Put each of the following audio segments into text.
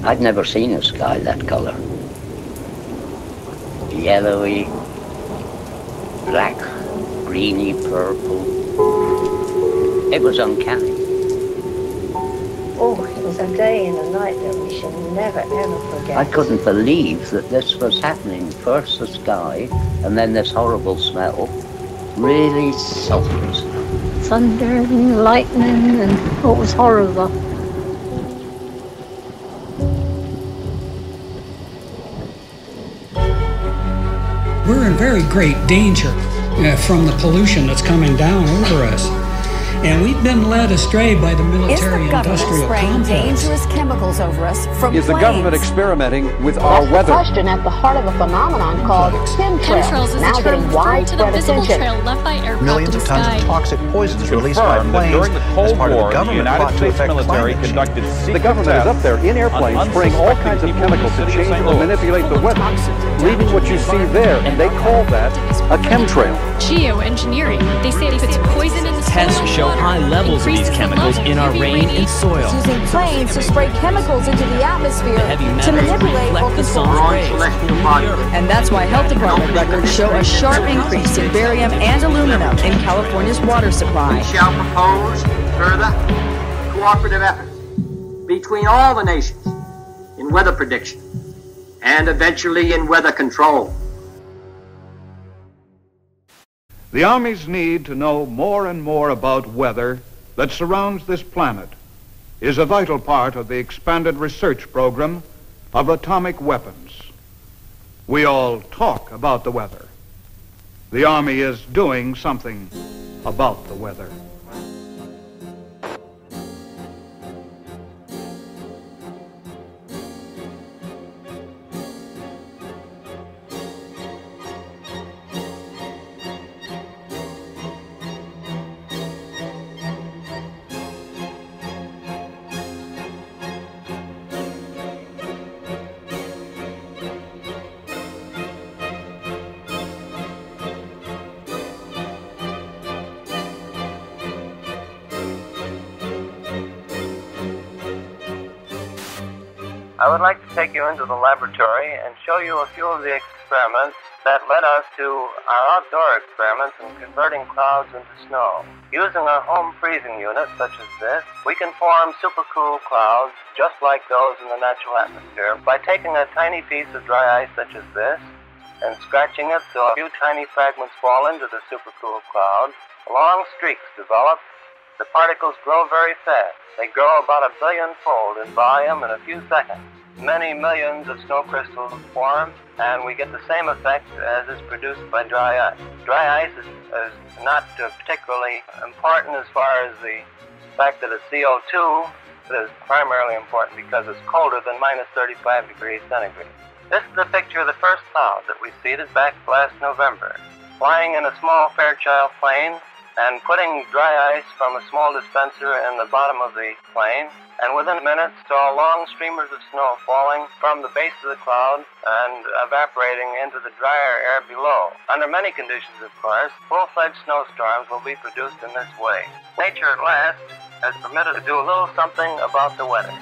I'd never seen a sky that colour. Yellowy, black, greeny, purple. It was uncanny. Oh, it was a day and a night that we should never, ever forget. I couldn't believe that this was happening. First the sky, and then this horrible smell. Really sulphurous. Thunder and lightning, and it was horrible. We're in very great danger from the pollution that's coming down over us. And we've been led astray by the military-industrial complex. Dangerous chemicals over us from Is the government experimenting with our weather? That's the question at the heart of a phenomenon called chemtrails, now getting widespread attention. Millions of tons of toxic poisons released by planes as part of the government plot to affect climate change. The government is up there in airplanes spraying all kinds of chemicals to change or manipulate the weather, leaving what you see there, and they call that a chemtrail. Geoengineering. They say it puts poison in the soil. Tests show high levels of these chemicals in our rain and soil. Using planes to spray chemicals into the atmosphere to manipulate or control rays. And that's why health department records show a sharp increase in barium and aluminum in California's water supply. We shall propose further cooperative efforts between all the nations in weather prediction and eventually in weather control. The Army's need to know more and more about weather that surrounds this planet is a vital part of the expanded research program of atomic weapons. We all talk about the weather. The Army is doing something about the weather. I would like to take you into the laboratory and show you a few of the experiments that led us to our outdoor experiments in converting clouds into snow. Using a home freezing unit such as this, we can form supercool clouds just like those in the natural atmosphere by taking a tiny piece of dry ice such as this and scratching it so a few tiny fragments fall into the supercool cloud. Long streaks develop. The particles grow very fast. They grow about 1 billion-fold in volume in a few seconds. Many millions of snow crystals form, and we get the same effect as is produced by dry ice. Dry ice is not particularly important as far as the fact that it's CO2. It is primarily important because it's colder than minus 35 degrees centigrade. This is a picture of the first cloud that we seeded back last November. Flying in a small Fairchild plane and putting dry ice from a small dispenser in the bottom of the plane, and within minutes saw long streamers of snow falling from the base of the cloud and evaporating into the drier air below. Under many conditions, of course, full-fledged snowstorms will be produced in this way. Nature at last has permitted to do a little something about the weather.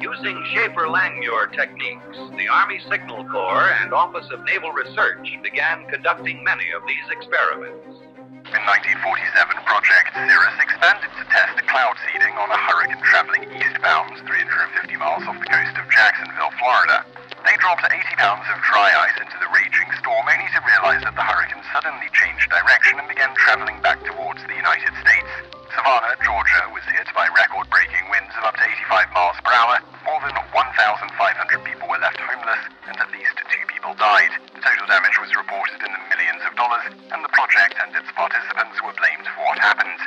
Using Schaefer-Langmuir techniques, the Army Signal Corps and Office of Naval Research began conducting many of these experiments. In 1947, Project Cirrus expanded to test cloud seeding on a hurricane traveling eastbound 350 miles off the coast of Jacksonville, Florida. They dropped 80 pounds of dry ice into the raging storm, only to realize that the hurricane suddenly changed direction and began traveling back towards the United States. Savannah, Georgia, was hit by record-breaking winds of up to 85 miles per hour. More than 1,500 people were left homeless, and at least 2 people died. The total damage was reported in the millions of dollars, and the project and its participants were blamed for what happened.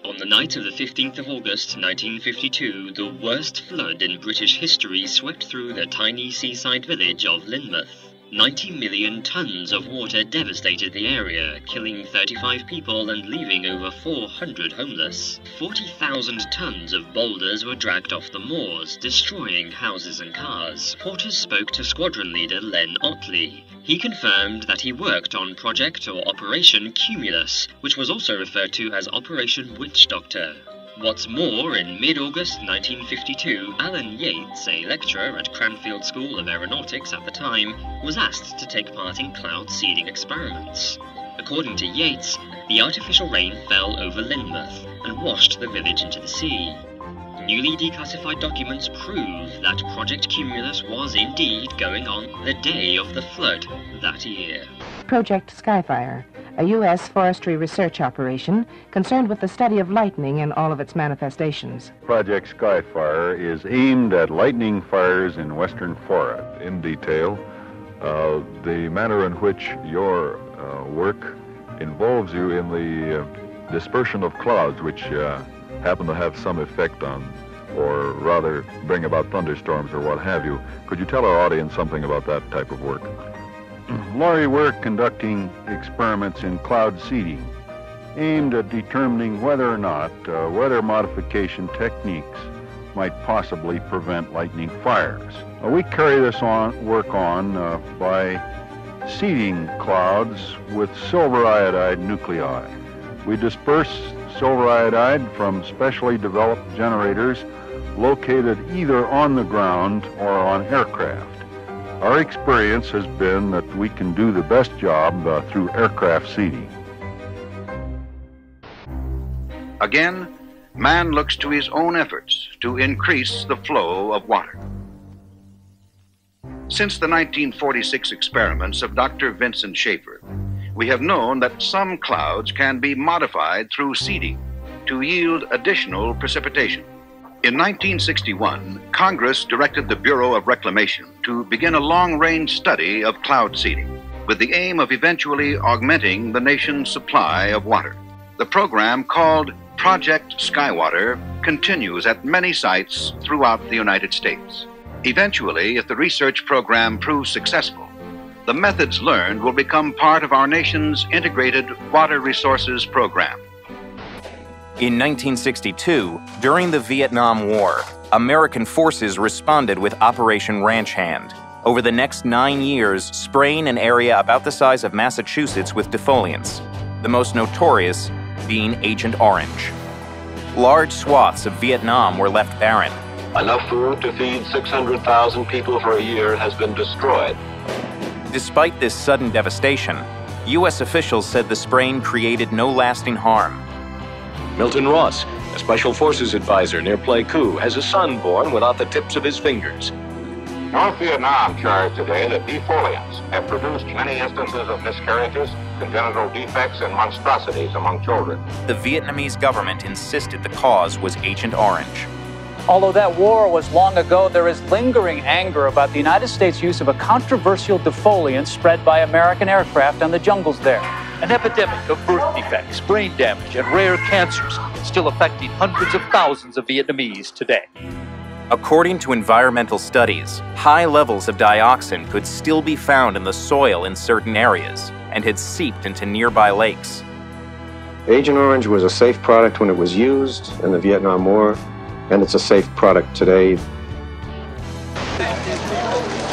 On the night of the 15th of August 1952, the worst flood in British history swept through the tiny seaside village of Lynmouth. 90 million tons of water devastated the area, killing 35 people and leaving over 400 homeless. 40,000 tons of boulders were dragged off the moors, destroying houses and cars. Reporters spoke to squadron leader Len Otley. He confirmed that he worked on Project or Operation Cumulus, which was also referred to as Operation Witch Doctor. What's more, in mid-August 1952, Alan Yates, a lecturer at Cranfield School of Aeronautics at the time, was asked to take part in cloud seeding experiments. According to Yates, the artificial rain fell over Lynmouth and washed the village into the sea. Newly declassified documents prove that Project Cumulus was indeed going on the day of the flood that year. Project Skyfire, a U.S. forestry research operation concerned with the study of lightning in all of its manifestations. Project Skyfire is aimed at lightning fires in western Florida. In detail, the manner in which your work involves you in the dispersion of clouds, which happen to have some effect on, or rather bring about thunderstorms or what have you. Could you tell our audience something about that type of work? Laurie, we're conducting experiments in cloud seeding aimed at determining whether or not weather modification techniques might possibly prevent lightning fires. We carry this work on by seeding clouds with silver iodide nuclei. We disperse silver iodide from specially developed generators located either on the ground or on aircraft. Our experience has been that we can do the best job through aircraft seeding. Again, man looks to his own efforts to increase the flow of water. Since the 1946 experiments of Dr. Vincent Schaefer, we have known that some clouds can be modified through seeding to yield additional precipitation. In 1961, Congress directed the Bureau of Reclamation to begin a long-range study of cloud seeding with the aim of eventually augmenting the nation's supply of water. The program, called Project Skywater, continues at many sites throughout the United States. Eventually, if the research program proves successful, the methods learned will become part of our nation's integrated water resources program. In 1962, during the Vietnam War, American forces responded with Operation Ranch Hand. Over the next 9 years, spraying an area about the size of Massachusetts with defoliants, the most notorious being Agent Orange. Large swaths of Vietnam were left barren. Enough food to feed 600,000 people for a year has been destroyed. Despite this sudden devastation, U.S. officials said the spraying created no lasting harm. Milton Ross, a Special Forces advisor near Pleiku, has a son born without the tips of his fingers. North Vietnam charged today that defoliants have produced many instances of miscarriages, congenital defects, and monstrosities among children. The Vietnamese government insisted the cause was Agent Orange. Although that war was long ago, there is lingering anger about the United States' use of a controversial defoliant spread by American aircraft on the jungles there. An epidemic of birth defects, brain damage, and rare cancers still affecting hundreds of thousands of Vietnamese today. According to environmental studies, high levels of dioxin could still be found in the soil in certain areas and had seeped into nearby lakes. Agent Orange was a safe product when it was used in the Vietnam War, and it's a safe product today.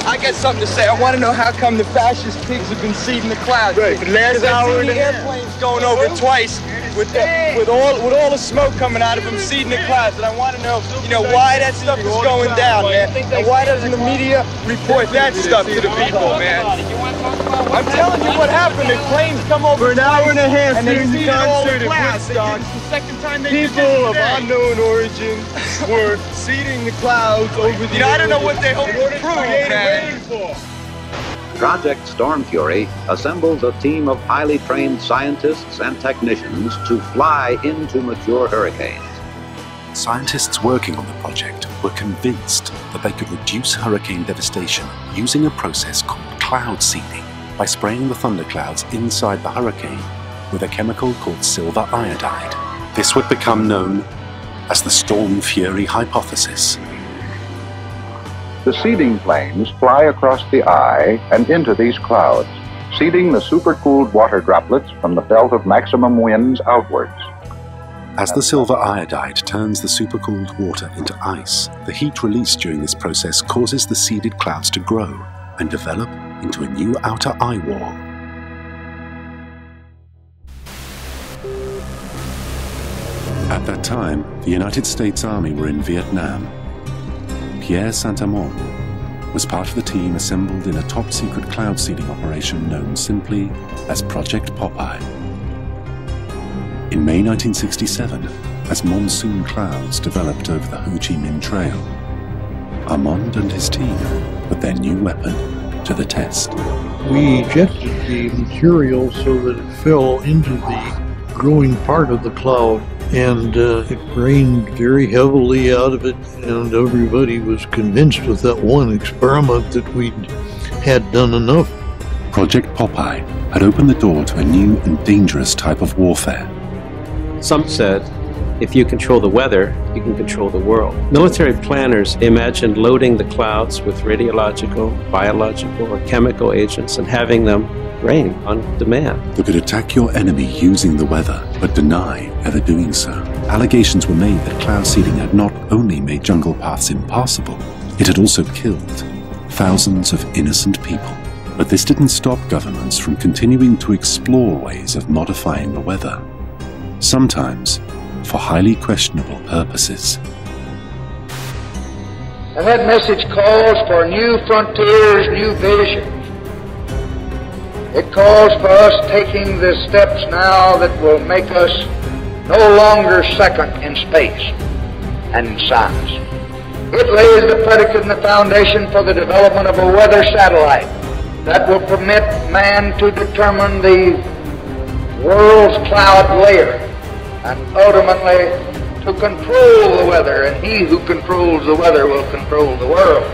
I got something to say. I want to know how come the fascist pigs have been seeding the clouds. Right. For the last hour and a half. Airplanes going over twice with all the smoke coming out of them seeding the clouds. And I want to know, why that stuff is going down, man. And why doesn't the media report that stuff to the people, man? I'm telling you what happened. The planes come over for an hour and a half and they seeded all the clouds. The second time they people of unknown origin were seeding the clouds over the I don't know what they hope to prove, man. Project Storm Fury assembles a team of highly trained scientists and technicians to fly into mature hurricanes. Scientists working on the project were convinced that they could reduce hurricane devastation using a process called cloud seeding by spraying the thunderclouds inside the hurricane with a chemical called silver iodide. This would become known as the Storm Fury hypothesis. The seeding planes fly across the eye and into these clouds, seeding the supercooled water droplets from the belt of maximum winds outwards. As the silver iodide turns the supercooled water into ice, the heat released during this process causes the seeded clouds to grow and develop into a new outer eye wall. At that time, the United States Army were in Vietnam. Pierre Saint-Amand was part of the team assembled in a top-secret cloud seeding operation known simply as Project Popeye. In May 1967, as monsoon clouds developed over the Ho Chi Minh Trail, Armand and his team put their new weapon to the test. We ejected the material so that it fell into the growing part of the cloud, and it rained very heavily out of it, and everybody was convinced with that one experiment that we'd had done enough. Project Popeye had opened the door to a new and dangerous type of warfare. Some said, if you control the weather, you can control the world. Military planners imagined loading the clouds with radiological, biological, or chemical agents and having them rain on demand. They could attack your enemy using the weather, but deny ever doing so. Allegations were made that cloud seeding had not only made jungle paths impassable, it had also killed thousands of innocent people. But this didn't stop governments from continuing to explore ways of modifying the weather, sometimes for highly questionable purposes. And that message calls for new frontiers, new visions. It calls for us taking the steps now that will make us no longer second in space and in science. It lays the predicate and the foundation for the development of a weather satellite that will permit man to determine the world's cloud layer and ultimately to control the weather, and he who controls the weather will control the world.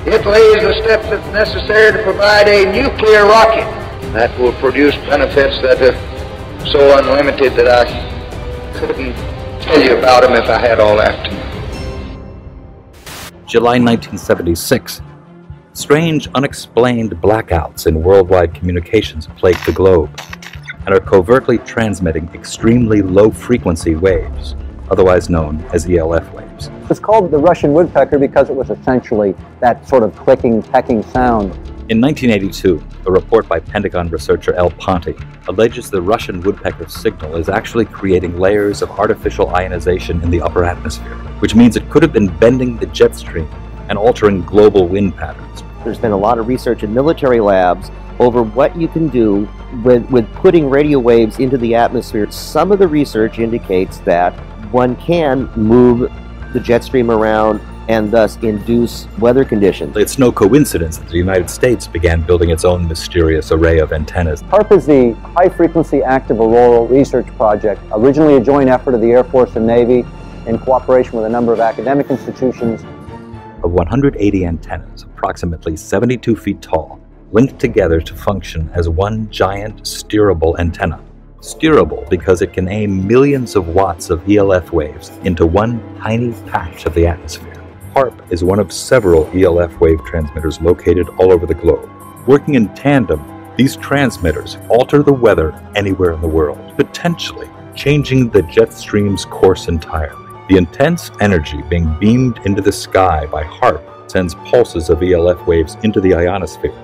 It lays the steps that's necessary to provide a nuclear rocket that will produce benefits that are so unlimited that I couldn't tell you about them if I had all afternoon. July 1976. Strange, unexplained blackouts in worldwide communications plague the globe and are covertly transmitting extremely low-frequency waves, otherwise known as ELF waves. It's called the Russian woodpecker because it was essentially that sort of clicking, pecking sound. In 1982, a report by Pentagon researcher L. Ponte alleges the Russian woodpecker signal is actually creating layers of artificial ionization in the upper atmosphere, which means it could have been bending the jet stream and altering global wind patterns. There's been a lot of research in military labs over what you can do with putting radio waves into the atmosphere. Some of the research indicates that one can move the jet stream around and thus induce weather conditions. It's no coincidence that the United States began building its own mysterious array of antennas. HAARP is the High Frequency Active Auroral Research Project, originally a joint effort of the Air Force and Navy in cooperation with a number of academic institutions. Of 180 antennas, approximately 72 feet tall, linked together to function as one giant steerable antenna. Steerable because it can aim millions of watts of ELF waves into one tiny patch of the atmosphere. HAARP is one of several ELF wave transmitters located all over the globe. Working in tandem, these transmitters alter the weather anywhere in the world, potentially changing the jet stream's course entirely. The intense energy being beamed into the sky by HAARP sends pulses of ELF waves into the ionosphere.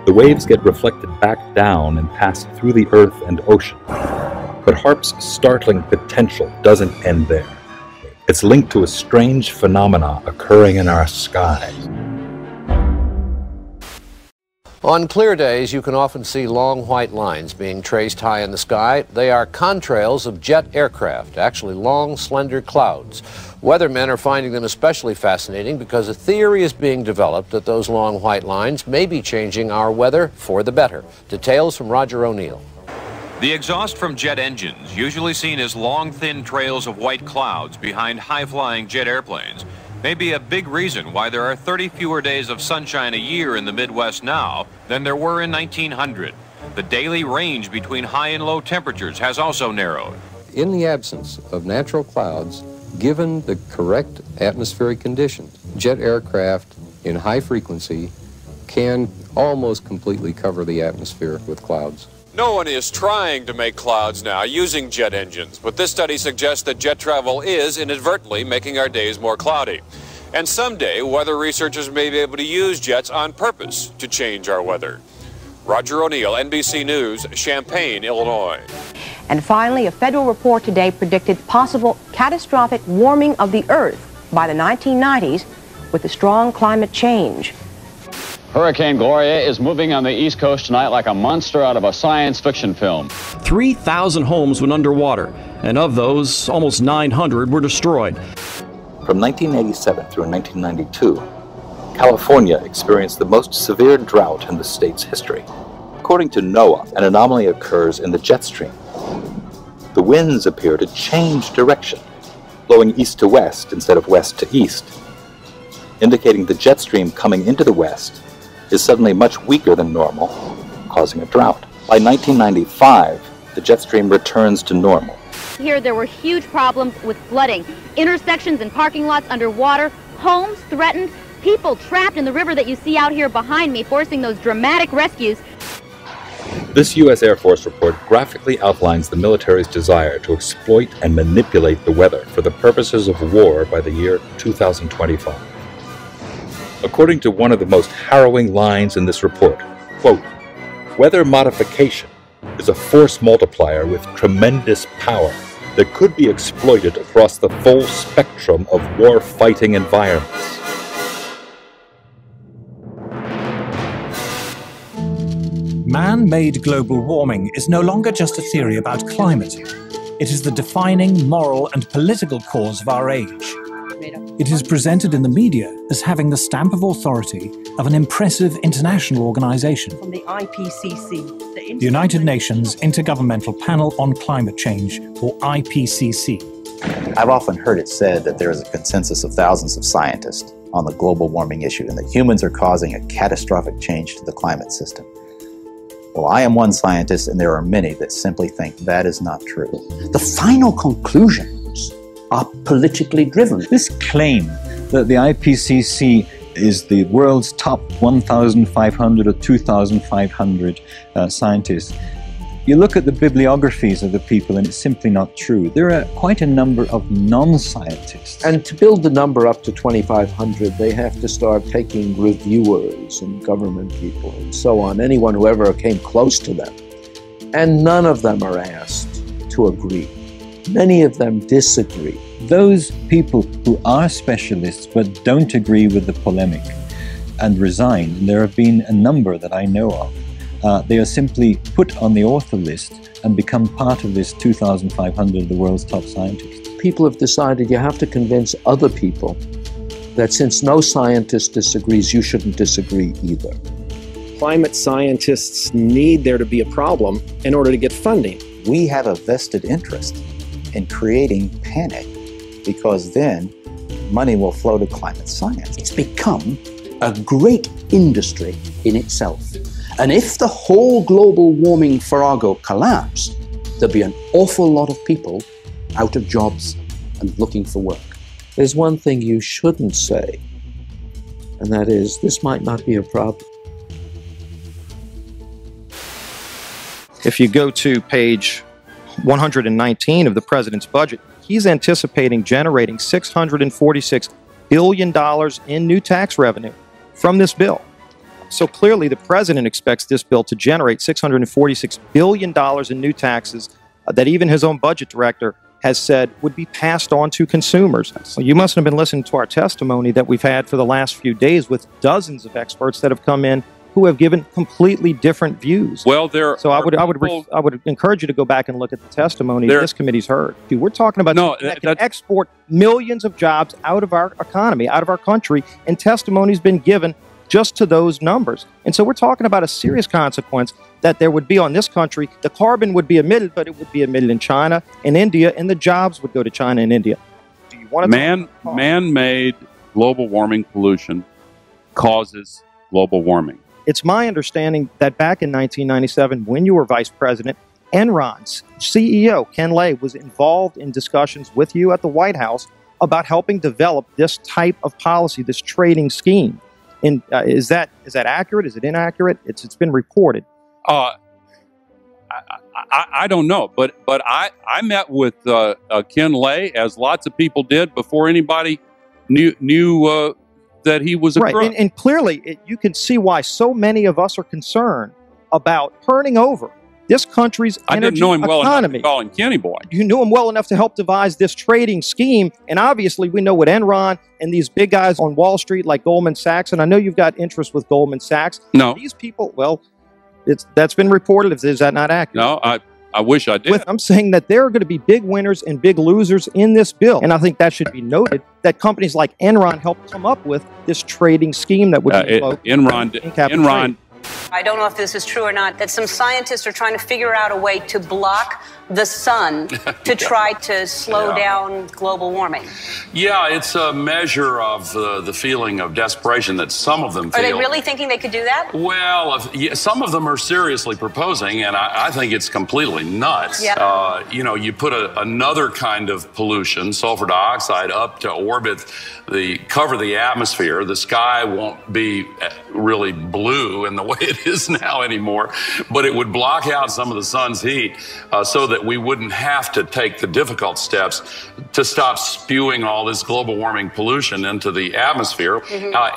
The waves get reflected back down and pass through the Earth and ocean. But HAARP's startling potential doesn't end there. It's linked to a strange phenomena occurring in our skies. On clear days, you can often see long white lines being traced high in the sky. They are contrails of jet aircraft, actually long, slender clouds. Weathermen are finding them especially fascinating because a theory is being developed that those long white lines may be changing our weather for the better. Details from Roger O'Neill. The exhaust from jet engines, usually seen as long, thin trails of white clouds behind high-flying jet airplanes, may be a big reason why there are 30 fewer days of sunshine a year in the Midwest now than there were in 1900. The daily range between high and low temperatures has also narrowed. In the absence of natural clouds, given the correct atmospheric conditions, jet aircraft in high frequency can almost completely cover the atmosphere with clouds. No one is trying to make clouds now using jet engines, but this study suggests that jet travel is inadvertently making our days more cloudy. And someday, weather researchers may be able to use jets on purpose to change our weather. Roger O'Neill, NBC News, Champaign, Illinois. And finally, a federal report today predicted possible catastrophic warming of the Earth by the 1990s with the strong climate change. Hurricane Gloria is moving on the East Coast tonight like a monster out of a science fiction film. 3,000 homes went underwater, and of those, almost 900 were destroyed. From 1987 through 1992, California experienced the most severe drought in the state's history. According to NOAA, an anomaly occurs in the jet stream. The winds appear to change direction, blowing east to west instead of west to east, indicating the jet stream coming into the west is suddenly much weaker than normal, causing a drought. By 1995, the jet stream returns to normal. Here there were huge problems with flooding, intersections and parking lots underwater, homes threatened, people trapped in the river that you see out here behind me, forcing those dramatic rescues. This U.S. Air Force report graphically outlines the military's desire to exploit and manipulate the weather for the purposes of war by the year 2025. According to one of the most harrowing lines in this report, quote, "Weather modification is a force multiplier with tremendous power that could be exploited across the full spectrum of war-fighting environments." Man-made global warming is no longer just a theory about climate. It is the defining moral and political cause of our age. It is presented in the media as having the stamp of authority of an impressive international organization, from the IPCC, the United Nations Intergovernmental Panel on Climate Change, or IPCC. I've often heard it said that there is a consensus of thousands of scientists on the global warming issue and that humans are causing a catastrophic change to the climate system. Well, I am one scientist, and there are many that simply think that is not true. The final conclusions are politically driven. This claim that the IPCC is the world's top 1,500 or 2,500 scientists, you look at the bibliographies of the people and it's simply not true. There are quite a number of non-scientists. And to build the number up to 2,500, they have to start taking reviewers and government people and so on, anyone who ever came close to them. And none of them are asked to agree. Many of them disagree. Those people who are specialists but don't agree with the polemic and resign, and there have been a number that I know of, they are simply put on the author list and become part of this 2,500 of the world's top scientists. People have decided you have to convince other people that since no scientist disagrees, you shouldn't disagree either. Climate scientists need there to be a problem in order to get funding. We have a vested interest in creating panic because then money will flow to climate science. It's become a great industry in itself. And if the whole global warming farrago collapsed, there'd be an awful lot of people out of jobs and looking for work. There's one thing you shouldn't say, and that is, this might not be a problem. If you go to page 119 of the president's budget, he's anticipating generating $646 billion in new tax revenue from this bill. So clearly the president expects this bill to generate $646 billion in new taxes that even his own budget director has said would be passed on to consumers. Well, you must have been listening to our testimony that we've had for the last few days with dozens of experts that have come in who have given completely different views. Well, I would encourage you to go back and look at the testimony this committee's heard. Dude, we're talking about that can export millions of jobs out of our economy, out of our country, and testimony's been given just to those numbers. And so we're talking about a serious consequence that there would be on this country. The carbon would be emitted, but it would be emitted in China and India, and the jobs would go to China and India. Do you want to man-made global warming pollution causes global warming. It's my understanding that back in 1997, when you were vice president, Enron's CEO, Ken Lay, was involved in discussions with you at the White House about helping develop this type of policy, this trading scheme. And is that accurate? Is it inaccurate? It's been reported. I don't know, but I met with Ken Lay, as lots of people did, before anybody knew that he was a crook. And clearly, you can see why so many of us are concerned about turning over this country's energy I didn't know him well enough economy. to call him Kenny Boy. You knew him well enough to help devise this trading scheme, and obviously we know what Enron and these big guys on Wall Street like Goldman Sachs, and I know you've got interest with Goldman Sachs. No. These people, well, that's been reported. Is that not accurate? No, I wish I did. I'm saying that there are going to be big winners and big losers in this bill. And I think that should be noted, that companies like Enron helped come up with this trading scheme that would Enron. I don't know if this is true or not, that some scientists are trying to figure out a way to block the sun to try to slow down global warming. Yeah, it's a measure of the feeling of desperation that some of them feel. Are they really thinking they could do that? Well, some of them are seriously proposing, and I think it's completely nuts. Yeah. You put another kind of pollution, sulfur dioxide, up to orbit, cover the atmosphere. The sky won't be really blue in the way it is now anymore, but it would block out some of the sun's heat so that we wouldn't have to take the difficult steps to stop spewing all this global warming pollution into the atmosphere.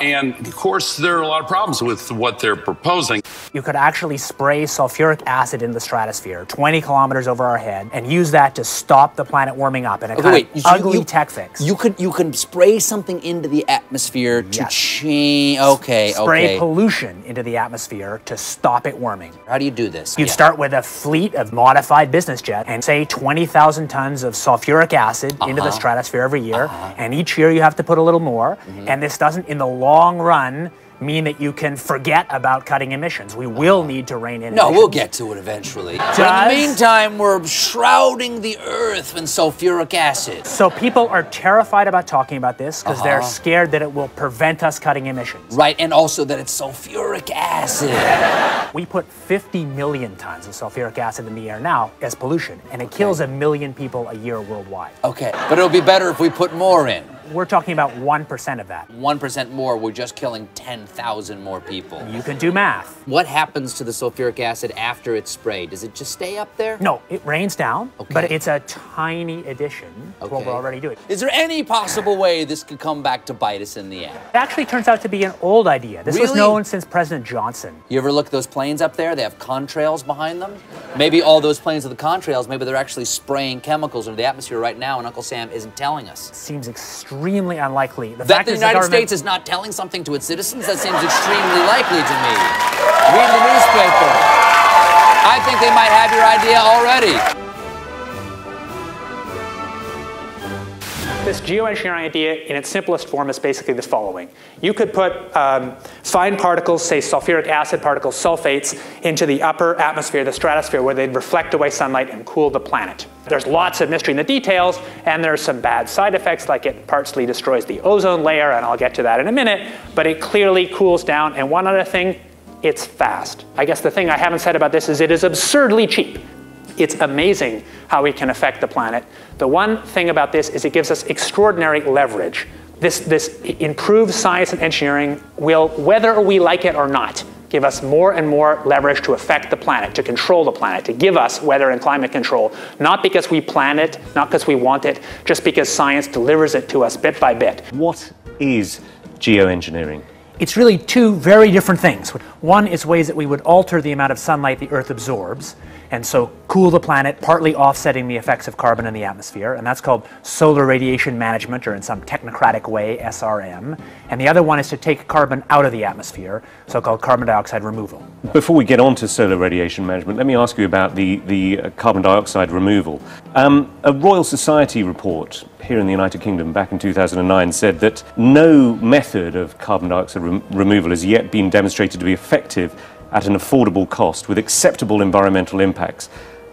And of course, there are a lot of problems with what they're proposing. You could actually spray sulfuric acid in the stratosphere 20 kilometers over our head and use that to stop the planet warming up in a kind of ugly tech fix. You can spray something into the atmosphere to change. Spray pollution into the atmosphere to stop it warming. How do you do this? You'd start with a fleet of modified business jets and say 20,000 tons of sulfuric acid into the stratosphere every year. And each year you have to put a little more. And this doesn't, in the long run, mean that you can forget about cutting emissions. We will need to rein in emissions. We'll get to it eventually. But in the meantime, we're shrouding the earth in sulfuric acid. So people are terrified about talking about this because they're scared that it will prevent us cutting emissions. Right, and also that it's sulfuric acid. We put 50 million tons of sulfuric acid in the air now as pollution, and it kills 1 million people a year worldwide. Okay, but it'll be better if we put more in. We're talking about 1% of that. 1% more, we're just killing 10,000 more people. You can do math. What happens to the sulfuric acid after it's sprayed? Does it just stay up there? No, it rains down, but it's a tiny addition to what we're already doing. Is there any possible way this could come back to bite us in the end? It actually turns out to be an old idea. This was known since President Johnson. You ever look at those planes up there? They have contrails behind them. Maybe all those planes with the contrails, maybe they're actually spraying chemicals into the atmosphere right now and Uncle Sam isn't telling us. Seems extremely unlikely. That the United States is not telling something to its citizens? That seems extremely likely to me. Read the newspaper. I think they might have your idea already. This geoengineering idea in its simplest form is basically the following. You could put fine particles, say sulfuric acid particles, sulfates, into the upper atmosphere, the stratosphere, where they'd reflect away sunlight and cool the planet. There's lots of mystery in the details, and there's some bad side effects, like it partially destroys the ozone layer, and I'll get to that in a minute, but it clearly cools down. And one other thing, it's fast. I guess the thing I haven't said about this is it is absurdly cheap. It's amazing how we can affect the planet. The one thing about this is it gives us extraordinary leverage. This improved science and engineering will, whether we like it or not, give us more and more leverage to affect the planet, to control the planet, to give us weather and climate control, not because we plan it, not because we want it, just because science delivers it to us bit by bit. What is geoengineering? It's really two very different things. One is ways that we would alter the amount of sunlight the Earth absorbs, and so cool the planet, partly offsetting the effects of carbon in the atmosphere, and that's called solar radiation management, or in some technocratic way, SRM. And the other one is to take carbon out of the atmosphere, so-called carbon dioxide removal. Before we get on to solar radiation management, let me ask you about the carbon dioxide removal. A Royal Society report here in the United Kingdom back in 2009 said that no method of carbon dioxide removal has yet been demonstrated to be effective at an affordable cost with acceptable environmental impacts,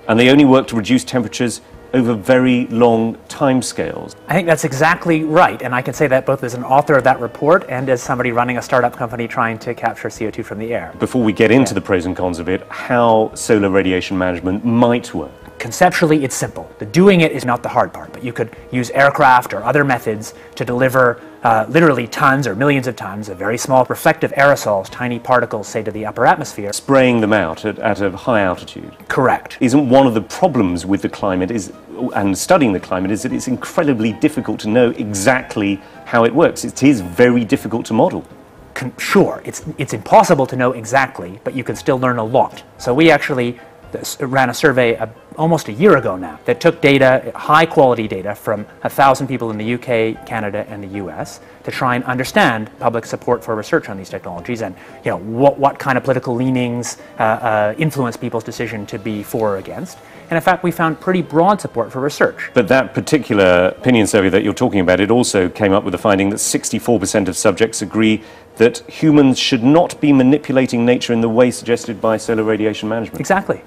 and they only work to reduce temperatures over very long timescales. I think that's exactly right, and I can say that both as an author of that report and as somebody running a startup company trying to capture CO2 from the air. Before we get into the pros and cons of it, how solar radiation management might work. Conceptually, it's simple. The doing it is not the hard part, but you could use aircraft or other methods to deliver literally tons or millions of tons of very small reflective aerosols, tiny particles, say, to the upper atmosphere. Spraying them out at a high altitude. Correct. Isn't one of the problems with the climate and studying the climate is that it's incredibly difficult to know exactly how it works. It is very difficult to model. Sure, it's impossible to know exactly, but you can still learn a lot. So we actually ran a survey almost a year ago now that took data, high quality data, from 1,000 people in the UK, Canada, and the US to try and understand public support for research on these technologies and what kind of political leanings influence people's decision to be for or against. And in fact, we found pretty broad support for research. But that particular opinion survey that you're talking about, it also came up with the finding that 64% of subjects agree that humans should not be manipulating nature in the way suggested by solar radiation management. Exactly.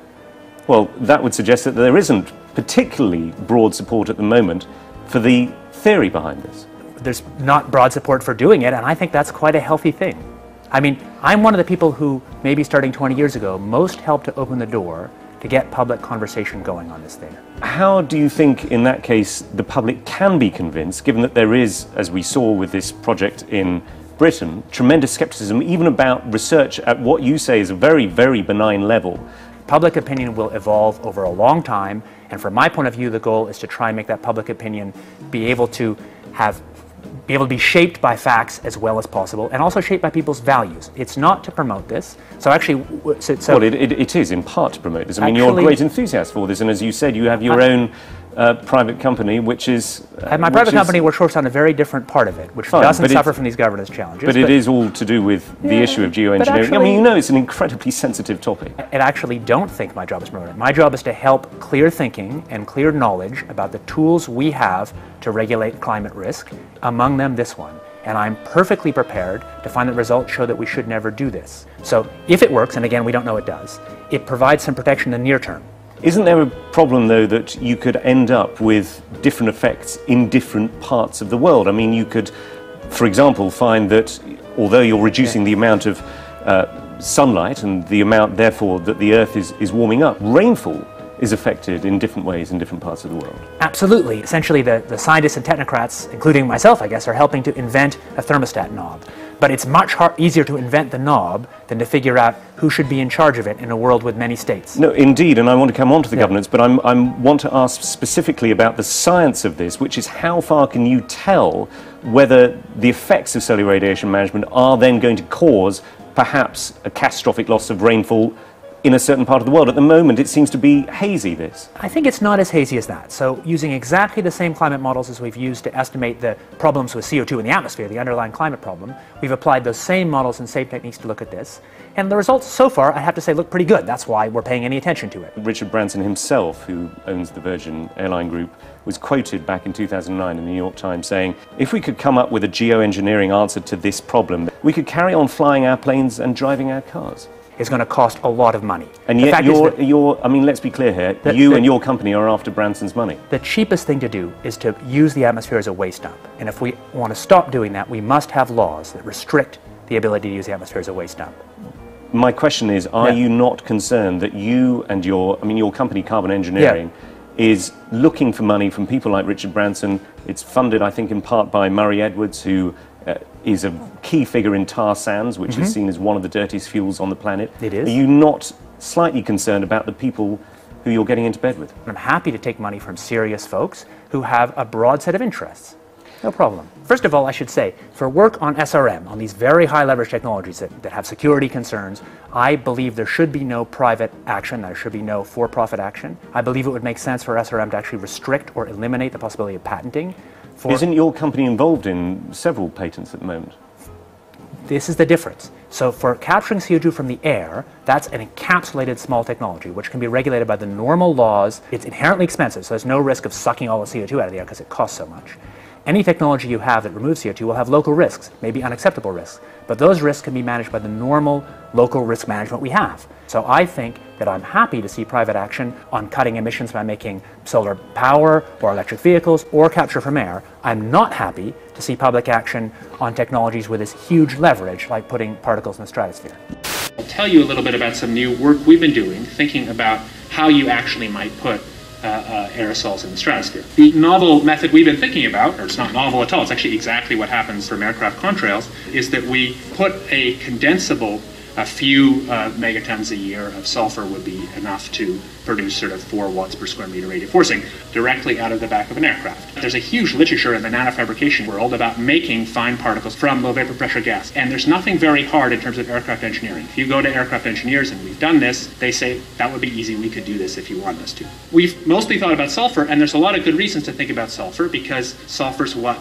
Well, that would suggest that there isn't particularly broad support at the moment for the theory behind this. There's not broad support for doing it, and I think that's quite a healthy thing. I mean, I'm one of the people who, maybe starting 20 years ago, most helped to open the door to get public conversation going on this thing. How do you think, in that case, the public can be convinced, given that there is, as we saw with this project in Britain, tremendous skepticism even about research at what you say is a very, very benign level? Public opinion will evolve over a long time, and from my point of view, the goal is to try and make that public opinion be able to be shaped by facts as well as possible, and also shaped by people's values. It's not to promote this. So actually, well, it is in part to promote this. I mean, you're a great enthusiast for this, and as you said, you have your own private company, which is... my private company works on a very different part of it, which doesn't suffer from these governance challenges. But it is all to do with the issue of geoengineering. I mean, you know, it's an incredibly sensitive topic. I actually don't think my job is promoting it. My job is to help clear thinking and clear knowledge about the tools we have to regulate climate risk, among them this one. And I'm perfectly prepared to find that results show that we should never do this. So if it works, and again, we don't know it does, it provides some protection in the near term. Isn't there a problem, though, that you could end up with different effects in different parts of the world? I mean, you could, for example, find that although you're reducing the amount of sunlight and the amount, therefore, that the Earth is warming up, rainfall is affected in different ways in different parts of the world. Absolutely. Essentially, the scientists and technocrats, including myself, I guess, are helping to invent a thermostat knob. But it's much easier to invent the knob than to figure out who should be in charge of it in a world with many states. No, indeed, and I want to come on to the governance, but I want to ask specifically about the science of this, which is how far can you tell whether the effects of solar radiation management are then going to cause perhaps a catastrophic loss of rainfall in a certain part of the world? At the moment, it seems to be hazy, this. I think it's not as hazy as that. So using exactly the same climate models as we've used to estimate the problems with CO2 in the atmosphere, the underlying climate problem, we've applied those same models and same techniques to look at this. And the results so far, I have to say, look pretty good. That's why we're paying any attention to it. Richard Branson himself, who owns the Virgin Airline Group, was quoted back in 2009 in the New York Times saying, if we could come up with a geoengineering answer to this problem, we could carry on flying our planes and driving our cars. Is going to cost a lot of money. And yet I mean, let's be clear here, you and your company are after Branson's money. The cheapest thing to do is to use the atmosphere as a waste dump. And if we want to stop doing that, we must have laws that restrict the ability to use the atmosphere as a waste dump. My question is, are you not concerned that you and your company, Carbon Engineering, is looking for money from people like Richard Branson? It's funded, I think, in part by Murray Edwards, who is a key figure in tar sands, which is seen as one of the dirtiest fuels on the planet. It is. Are you not slightly concerned about the people who you're getting into bed with? I'm happy to take money from serious folks who have a broad set of interests. No problem. First of all, I should say, for work on SRM, on these very high leverage technologies that have security concerns, I believe there should be no private action, there should be no for-profit action. I believe it would make sense for SRM to actually restrict or eliminate the possibility of patenting. Isn't your company involved in several patents at the moment? This is the difference. So for capturing CO2 from the air, that's an encapsulated small technology, which can be regulated by the normal laws. It's inherently expensive, so there's no risk of sucking all the CO2 out of the air because it costs so much. Any technology you have that removes CO2 will have local risks, maybe unacceptable risks, but those risks can be managed by the normal local risk management we have. So I think that I'm happy to see private action on cutting emissions by making solar power or electric vehicles or capture from air. I'm not happy to see public action on technologies with this huge leverage, like putting particles in the stratosphere. I'll tell you a little bit about some new work we've been doing, thinking about how you actually might put aerosols in the stratosphere. The novel method we've been thinking about, or it's not novel at all, it's actually exactly what happens from aircraft contrails, is that we put a condensable, a few megatons a year of sulfur would be enough to produce sort of 4 watts per square meter radiative forcing directly out of the back of an aircraft. There's a huge literature in the nanofabrication world about making fine particles from low vapor pressure gas, and there's nothing very hard in terms of aircraft engineering. If you go to aircraft engineers, and we've done this, they say that would be easy, we could do this if you want us to. We've mostly thought about sulfur, and there's a lot of good reasons to think about sulfur, because sulfur's what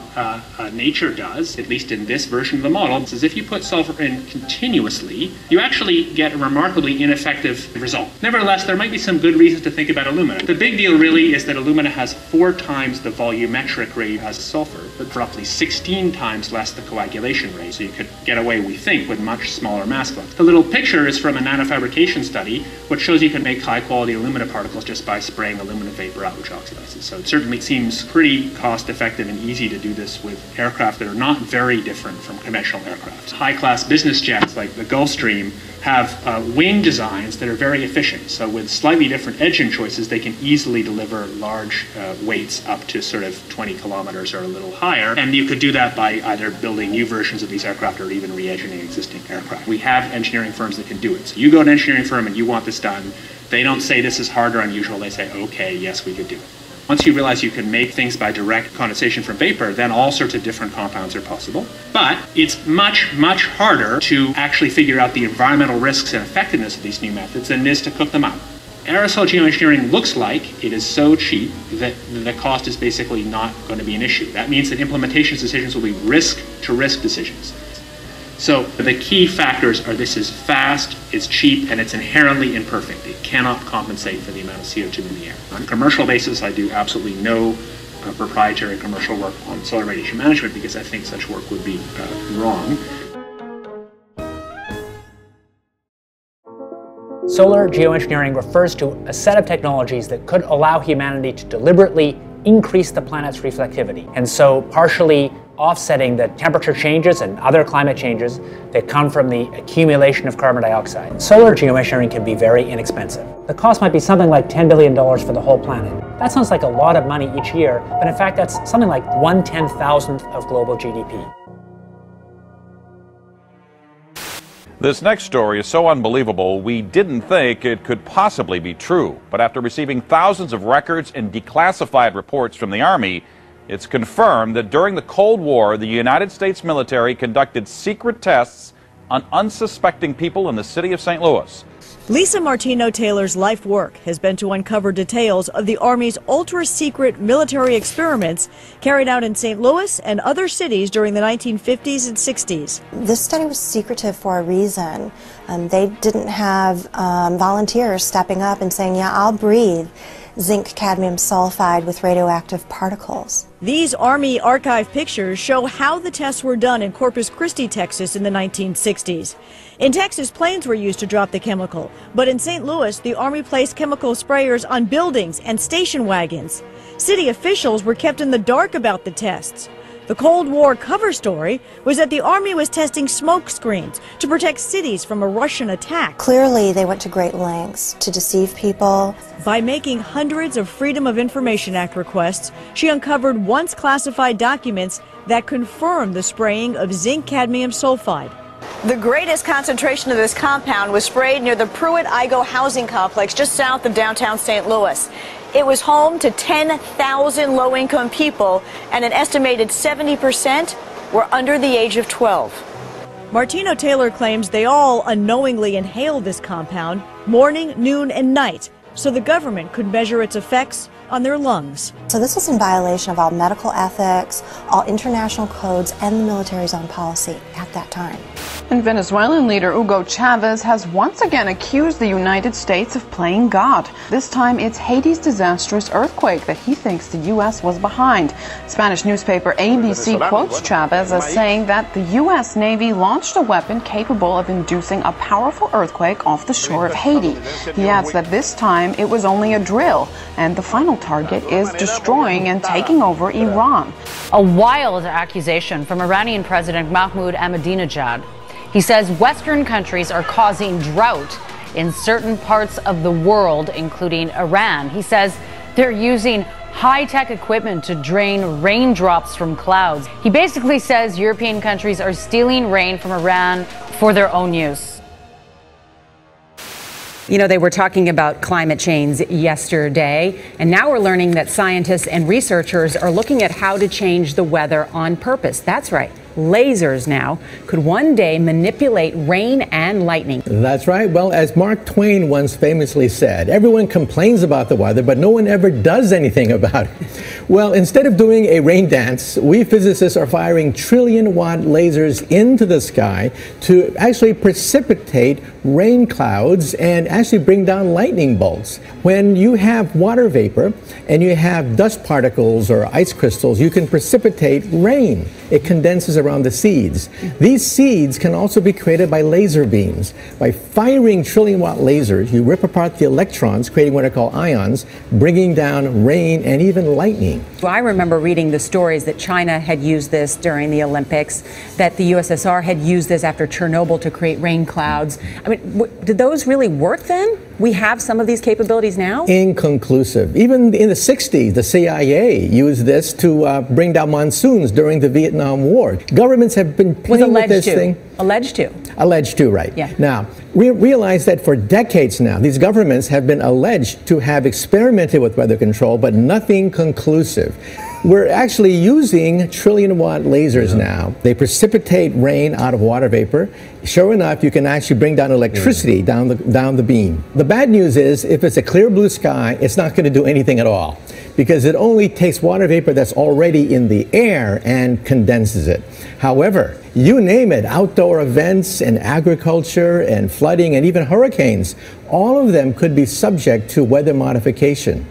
nature does, at least in this version of the model, is if you put sulfur in continuously, you actually get a remarkably ineffective result. Nevertheless, there might be some good reasons to think about alumina. The big deal really is that alumina has 4 times the volumetric rate as sulfur, but roughly 16 times less the coagulation rate. So you could get away, we think, with much smaller mass flux. The little picture is from a nanofabrication study, which shows you can make high quality alumina particles just by spraying aluminum vapor out, which oxidizes. So it certainly seems pretty cost effective and easy to do this with aircraft that are not very different from conventional aircraft. High class business jets like the Gulfstream have wing designs that are very efficient. So with slightly different engine choices, they can easily deliver large weights up to sort of 20 kilometers or a little higher. And you could do that by either building new versions of these aircraft or even re-engineering existing aircraft. We have engineering firms that can do it. So you go to an engineering firm and you want this done. They don't say this is hard or unusual. They say, okay, yes, we could do it. Once you realize you can make things by direct condensation from vapor, then all sorts of different compounds are possible. But it's much, much harder to actually figure out the environmental risks and effectiveness of these new methods than it is to cook them up. Aerosol geoengineering looks like it is so cheap that the cost is basically not going to be an issue. That means that implementation decisions will be risk-to-risk decisions. So the key factors are this is fast, it's cheap, and it's inherently imperfect. It cannot compensate for the amount of CO2 in the air. On a commercial basis, I do absolutely no proprietary commercial work on solar radiation management because I think such work would be wrong. Solar geoengineering refers to a set of technologies that could allow humanity to deliberately increase the planet's reflectivity, and so partially offsetting the temperature changes and other climate changes that come from the accumulation of carbon dioxide. Solar geoengineering can be very inexpensive. The cost might be something like $10 billion for the whole planet. That sounds like a lot of money each year, but in fact that's something like 1/10,000th of global GDP. This next story is so unbelievable, we didn't think it could possibly be true. But after receiving thousands of records and declassified reports from the Army, it's confirmed that during the Cold War, the United States military conducted secret tests on unsuspecting people in the city of St. Louis. Lisa Martino-Taylor's life work has been to uncover details of the Army's ultra-secret military experiments carried out in St. Louis and other cities during the 1950s and 60s. This study was secretive for a reason. They didn't have volunteers stepping up and saying, yeah, I'll breathe zinc cadmium sulfide with radioactive particles. These Army archive pictures show how the tests were done in Corpus Christi, Texas in the 1960s. In Texas, planes were used to drop the chemical, but in St. Louis, the Army placed chemical sprayers on buildings and station wagons. City officials were kept in the dark about the tests. The Cold War cover story was that the Army was testing smoke screens to protect cities from a Russian attack. Clearly, they went to great lengths to deceive people. By making hundreds of Freedom of Information Act requests, she uncovered once classified documents that confirmed the spraying of zinc cadmium sulfide. The greatest concentration of this compound was sprayed near the Pruitt-Igoe housing complex just south of downtown St. Louis. It was home to 10,000 low-income people, and an estimated 70% were under the age of 12. Martino-Taylor claims they all unknowingly inhaled this compound morning, noon, and night, so the government could measure its effects on their lungs. So this is in violation of all medical ethics, all international codes, and the military's own policy at that time. And Venezuelan leader Hugo Chavez has once again accused the United States of playing God. This time it's Haiti's disastrous earthquake that he thinks the U.S. was behind. Spanish newspaper ABC quotes Chavez as saying that the U.S. Navy launched a weapon capable of inducing a powerful earthquake off the shore of Haiti. He adds that this time it was only a drill, and the final target is destroying and taking over Iran. A wild accusation from Iranian President Mahmoud Ahmadinejad. He says Western countries are causing drought in certain parts of the world, including Iran. He says They're using high-tech equipment to drain raindrops from clouds. He basically says European countries are stealing rain from Iran for their own use. You know, they were talking about climate change yesterday, and now we're learning that scientists and researchers are looking at how to change the weather on purpose. That's right. Lasers now could one day manipulate rain and lightning. That's right. Well, as Mark Twain once famously said, everyone complains about the weather, but no one ever does anything about it. Well, instead of doing a rain dance, we physicists are firing trillion-watt lasers into the sky to actually precipitate rain clouds and actually bring down lightning bolts. When you have water vapor and you have dust particles or ice crystals, you can precipitate rain. It condenses around the seeds. These seeds can also be created by laser beams. By firing trillion-watt lasers, you rip apart the electrons, creating what are called ions, bringing down rain and even lightning. I remember reading the stories that China had used this during the Olympics, that the USSR had used this after Chernobyl to create rain clouds. I mean, did those really work then? We have some of these capabilities now? Inconclusive. Even in the 60s, the CIA used this to bring down monsoons during the Vietnam War. Governments have been playing with this thing. Alleged to. Alleged to, right. Yeah. Now, we realize that for decades now, these governments have been alleged to have experimented with weather control, but nothing conclusive. We're actually using trillion-watt lasers now. They precipitate rain out of water vapor. Sure enough, you can actually bring down electricity down the beam. The bad news is, if it's a clear blue sky, it's not going to do anything at all, because it only takes water vapor that's already in the air and condenses it. However, you name it, outdoor events and agriculture and flooding and even hurricanes, all of them could be subject to weather modification.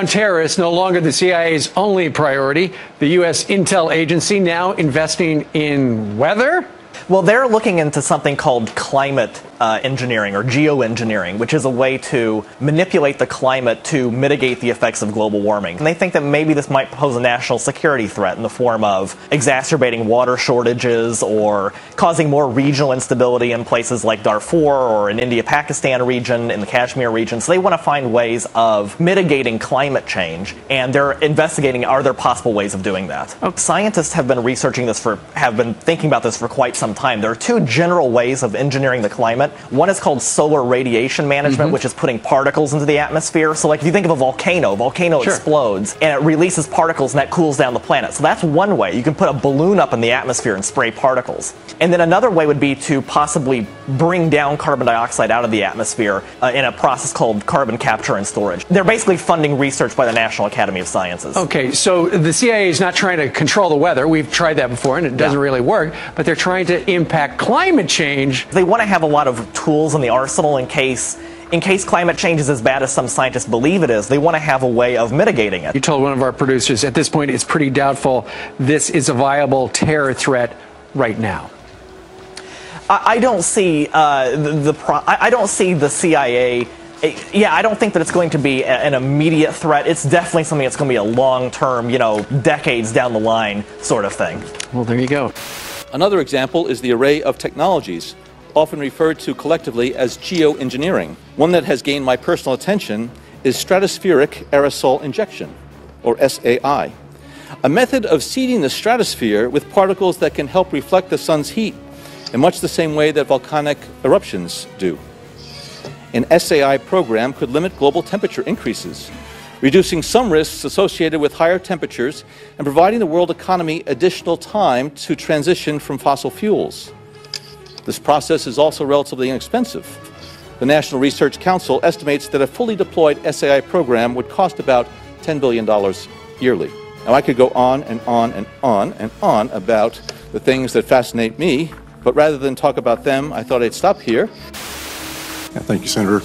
Terrorists no longer the CIA's only priority. The U.S. intel agency now investing in weather? Well, they're looking into something called climate engineering or geoengineering, which is a way to manipulate the climate to mitigate the effects of global warming. And they think that maybe this might pose a national security threat in the form of exacerbating water shortages or causing more regional instability in places like Darfur or in India-Pakistan region, in the Kashmir region. So they want to find ways of mitigating climate change, and they're investigating, are there possible ways of doing that? Okay. Scientists have been researching this have been thinking about this for quite some time. There are two general ways of engineering the climate. One is called solar radiation management, which is putting particles into the atmosphere. So like if you think of a volcano explodes and it releases particles and that cools down the planet. So that's one way. You can put a balloon up in the atmosphere and spray particles. And then another way would be to possibly bring down carbon dioxide out of the atmosphere in a process called carbon capture and storage. They're basically funding research by the National Academy of Sciences. Okay, so the CIA is not trying to control the weather. We've tried that before and it doesn't really work, but they're trying to impact climate change. They want to have a lot of tools in the arsenal in case climate change is as bad as some scientists believe it is. They want to have a way of mitigating it. You told one of our producers at this point it's pretty doubtful this is a viable terror threat right now. I don't see I don't see the CIA. Yeah, I don't think that it's going to be an immediate threat. It's definitely something that's going to be a long-term, decades down the line sort of thing. Well, there you go. Another example is the array of technologies, often referred to collectively as geoengineering. One that has gained my personal attention is stratospheric aerosol injection, or SAI, a method of seeding the stratosphere with particles that can help reflect the sun's heat in much the same way that volcanic eruptions do. An SAI program could limit global temperature increases, reducing some risks associated with higher temperatures and providing the world economy additional time to transition from fossil fuels. This process is also relatively inexpensive. The National Research Council estimates that a fully deployed SAI program would cost about $10 billion yearly. Now, I could go on and on and on and on about the things that fascinate me, but rather than talk about them, I thought I'd stop here. Yeah, thank you, Senator.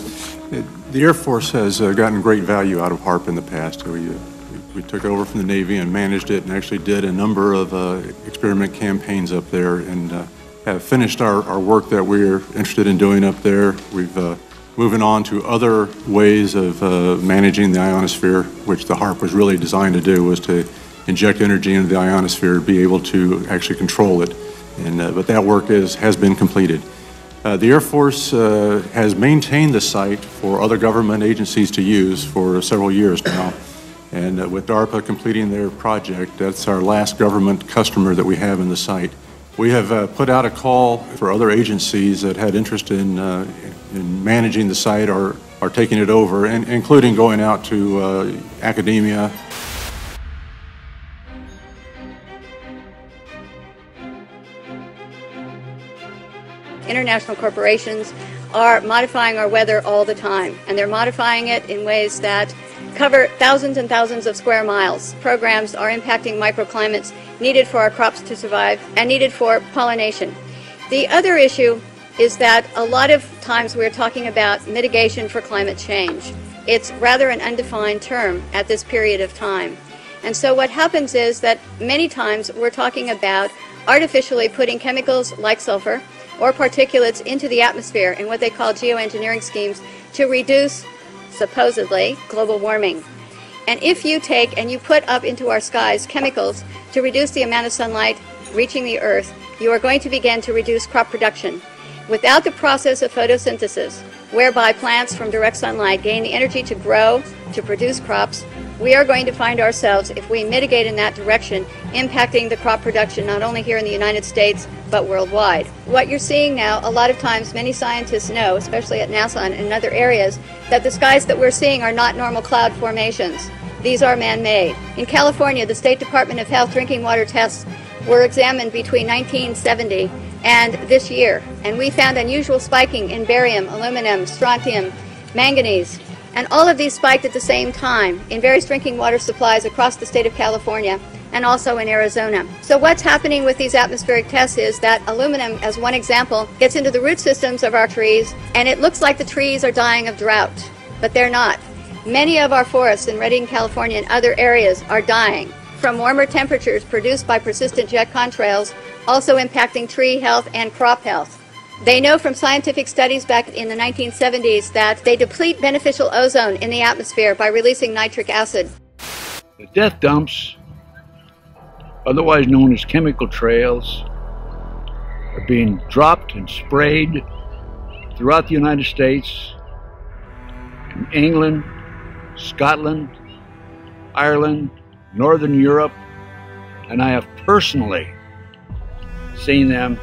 The Air Force has gotten great value out of HAARP in the past. We took it over from the Navy and managed it and actually did a number of experiment campaigns up there and have finished our work that we're interested in doing up there. We've moving on to other ways of managing the ionosphere, which the HAARP was really designed to do, was to inject energy into the ionosphere, be able to actually control it. And but that work has been completed. The Air Force has maintained the site for other government agencies to use for several years now. And with DARPA completing their project, that's our last government customer that we have in the site. We have put out a call for other agencies that had interest in managing the site or taking it over, and including going out to academia. International corporations are modifying our weather all the time, and they're modifying it in ways that cover thousands and thousands of square miles. Programs are impacting microclimates needed for our crops to survive and needed for pollination. The other issue is that a lot of times we're talking about mitigation for climate change. It's rather an undefined term at this period of time. And so what happens is that many times we're talking about artificially putting chemicals like sulfur or particulates into the atmosphere in what they call geoengineering schemes to reduce, supposedly, global warming. And if you take and you put up into our skies chemicals to reduce the amount of sunlight reaching the earth, you are going to begin to reduce crop production. Without the process of photosynthesis, whereby plants from direct sunlight gain the energy to grow, to produce crops, we are going to find ourselves, if we mitigate in that direction, impacting the crop production not only here in the United States, but worldwide. What you're seeing now, a lot of times many scientists know, especially at NASA and in other areas, that the skies that we're seeing are not normal cloud formations. These are man-made. In California, the State Department of Health drinking water tests were examined between 1970 and this year, and we found unusual spiking in barium, aluminum, strontium, manganese, and all of these spiked at the same time in various drinking water supplies across the state of California and also in Arizona. So what's happening with these atmospheric tests is that aluminum, as one example, gets into the root systems of our trees, and it looks like the trees are dying of drought, but they're not. Many of our forests in Redding, California and other areas are dying from warmer temperatures produced by persistent jet contrails, also impacting tree health and crop health. They know from scientific studies back in the 1970s that they deplete beneficial ozone in the atmosphere by releasing nitric acid. The death dumps, otherwise known as chemical trails, are being dropped and sprayed throughout the United States, in England, Scotland, Ireland, Northern Europe, and I have personally seen them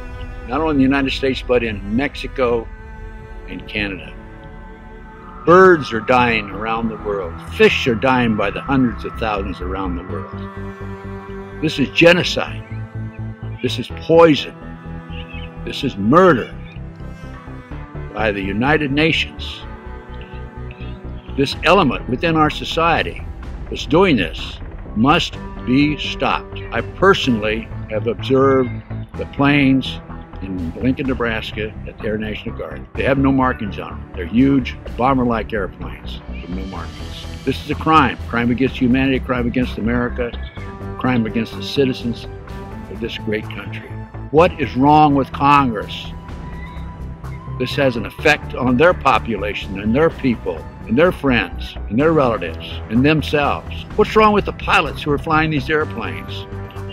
not only in the United States, but in Mexico and Canada. Birds are dying around the world. Fish are dying by the hundreds of thousands around the world. This is genocide. This is poison. This is murder by the United Nations. This element within our society that's doing this must be stopped. I personally have observed the planes in Lincoln, Nebraska at the Air National Guard. They have no markings on them. They're huge, bomber-like airplanes with no markings. This is a crime. Crime against humanity, crime against America, crime against the citizens of this great country. What is wrong with Congress? This has an effect on their population and their people and their friends and their relatives and themselves. What's wrong with the pilots who are flying these airplanes?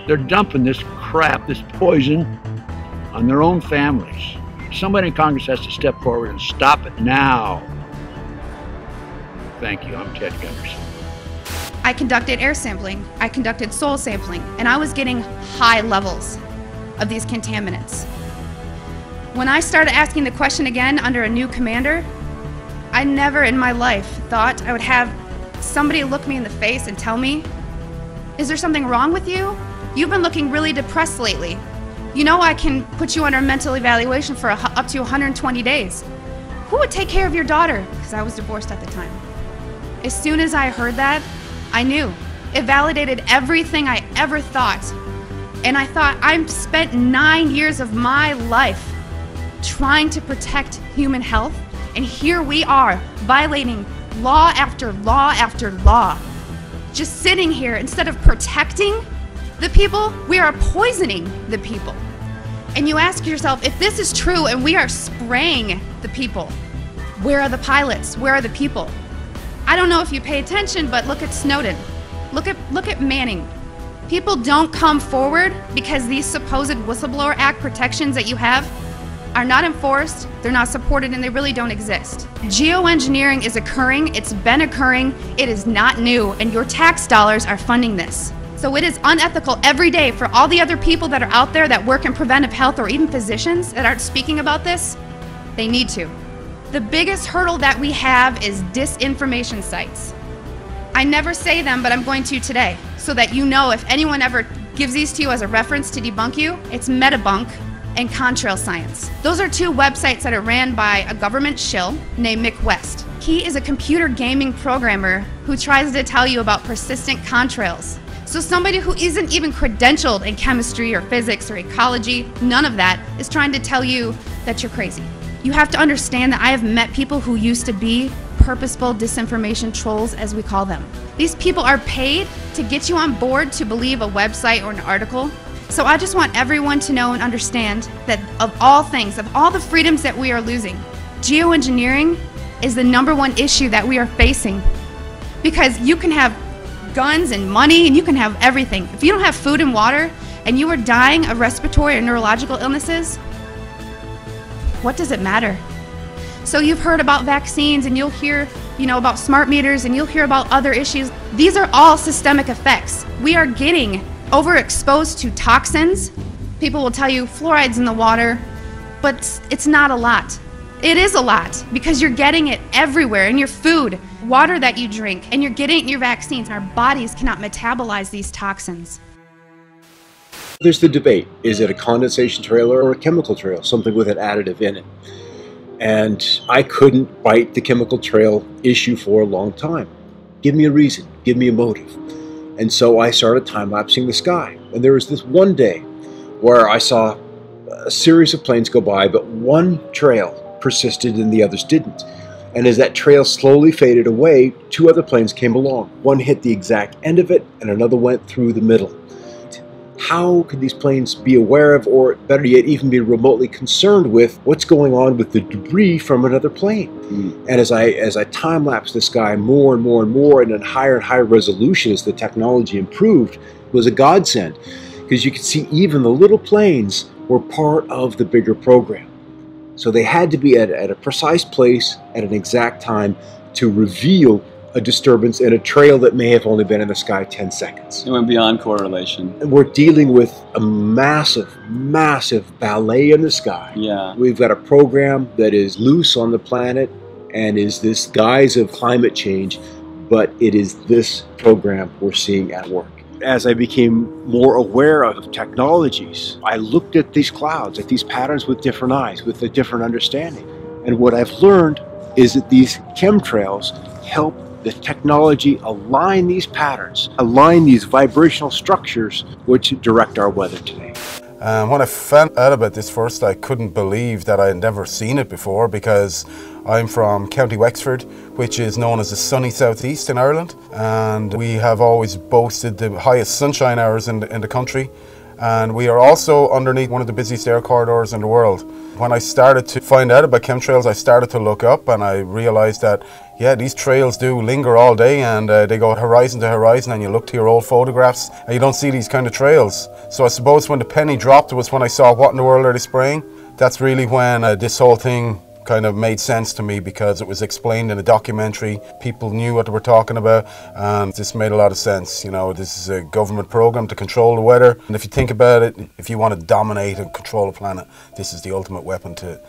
They're dumping this crap, this poison, on their own families. Somebody in Congress has to step forward and stop it now. Thank you. I'm Ted Gunderson. I conducted air sampling, I conducted soil sampling, and I was getting high levels of these contaminants. When I started asking the question again under a new commander, I never in my life thought I would have somebody look me in the face and tell me, "Is there something wrong with you? You've been looking really depressed lately. You know I can put you under mental evaluation for up to 120 days. Who would take care of your daughter?" Because I was divorced at the time. As soon as I heard that, I knew. It validated everything I ever thought. And I thought, I've spent 9 years of my life trying to protect human health, and here we are, violating law after law after law. Just sitting here, instead of protecting the people, we are poisoning the people. And you ask yourself, if this is true and we are spraying the people, where are the pilots? Where are the people? I don't know if you pay attention, but look at Snowden. Look at Manning. People don't come forward because these supposed Whistleblower Act protections that you have, are not enforced, they're not supported, and they really don't exist. Geoengineering is occurring, it's been occurring, it is not new, and your tax dollars are funding this. So it is unethical every day for all the other people that are out there that work in preventive health, or even physicians that aren't speaking about this. They need to. The biggest hurdle that we have is disinformation sites. I never say them, but I'm going to today, so that you know if anyone ever gives these to you as a reference to debunk you, it's Metabunk and Contrail Science. Those are two websites that are ran by a government shill named Mick West. He is a computer gaming programmer who tries to tell you about persistent contrails. So somebody who isn't even credentialed in chemistry or physics or ecology, none of that, is trying to tell you that you're crazy. You have to understand that I have met people who used to be purposeful disinformation trolls, as we call them. These people are paid to get you on board to believe a website or an article. So I just want everyone to know and understand that of all things, of all the freedoms that we are losing, geoengineering is the #1 issue that we are facing. Because you can have guns and money and you can have everything. If you don't have food and water and you are dying of respiratory or neurological illnesses, what does it matter? So you've heard about vaccines and you'll hear, about smart meters and you'll hear about other issues. These are all systemic effects. We are getting overexposed to toxins. People will tell you fluoride's in the water, but it's not a lot. It is a lot because you're getting it everywhere in your food, water that you drink, and you're getting it in your vaccines. Our bodies cannot metabolize these toxins. There's the debate. Is it a condensation trail or a chemical trail, something with an additive in it? And I couldn't fight the chemical trail issue for a long time. Give me a reason, give me a motive. And so I started time-lapsing the sky. And there was this one day where I saw a series of planes go by, but one trail persisted and the others didn't. And as that trail slowly faded away, 2 other planes came along. One hit the exact end of it and another went through the middle. How could these planes be aware of, or better yet, even be remotely concerned with what's going on with the debris from another plane? And as I time-lapsed the sky more and more and more, and in higher and higher resolution as the technology improved, it was a godsend, because you could see even the little planes were part of the bigger program. So they had to be at a precise place at an exact time to reveal a disturbance in a trail that may have only been in the sky 10 seconds. It went beyond correlation. And we're dealing with a massive, massive ballet in the sky. Yeah. We've got a program that is loose on the planet and is this guise of climate change, but it is this program we're seeing at work. As I became more aware of technologies, I looked at these clouds, at these patterns with different eyes, with a different understanding. And what I've learned is that these chemtrails help the technology align these patterns, align these vibrational structures which direct our weather today. When I found out about this first, I couldn't believe that I had never seen it before, because I'm from County Wexford, which is known as the sunny southeast in Ireland, and we have always boasted the highest sunshine hours in the country, and we are also underneath one of the busiest air corridors in the world. When I started to find out about chemtrails, I started to look up and I realized that, yeah, these trails do linger all day, and they go horizon to horizon, and you look to your old photographs and you don't see these kind of trails. So I suppose when the penny dropped was when I saw what in the world are they spraying. That's really when this whole thing kind of made sense to me, because it was explained in a documentary. People knew what they were talking about, and this made a lot of sense. This is a government program to control the weather, and if you think about it, if you want to dominate and control the planet, this is the ultimate weapon to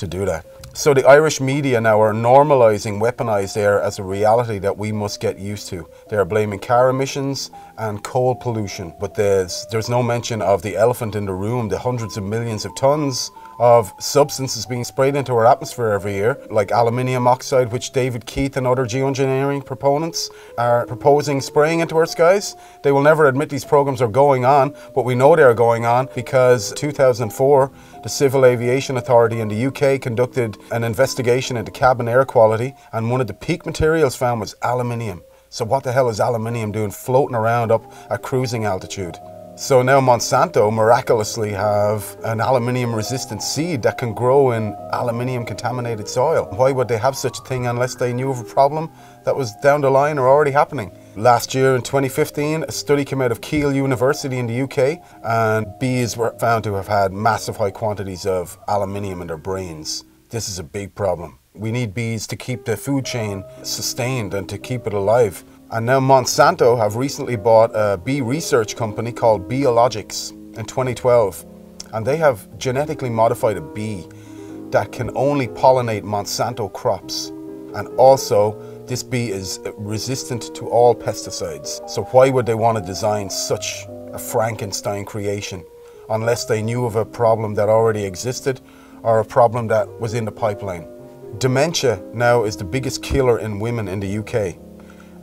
do that. So the Irish media now are normalising weaponised air as a reality that we must get used to. They are blaming car emissions and coal pollution, but there's no mention of the elephant in the room, the hundreds of millions of tons of substances being sprayed into our atmosphere every year, like aluminium oxide, which David Keith and other geoengineering proponents are proposing spraying into our skies. They will never admit these programs are going on, but we know they are going on because 2004, the Civil Aviation Authority in the UK conducted an investigation into cabin air quality, and one of the peak materials found was aluminium. So what the hell is aluminium doing floating around up at cruising altitude? So now Monsanto miraculously have an aluminium resistant seed that can grow in aluminium contaminated soil. Why would they have such a thing unless they knew of a problem that was down the line or already happening? Last year in 2015, a study came out of Keele University in the UK, and bees were found to have had massive high quantities of aluminium in their brains. This is a big problem. We need bees to keep the food chain sustained and to keep it alive. And now Monsanto have recently bought a bee research company called Biologics in 2012. And they have genetically modified a bee that can only pollinate Monsanto crops. And also, this bee is resistant to all pesticides. So why would they want to design such a Frankenstein creation unless they knew of a problem that already existed or a problem that was in the pipeline? Dementia now is the biggest killer in women in the UK.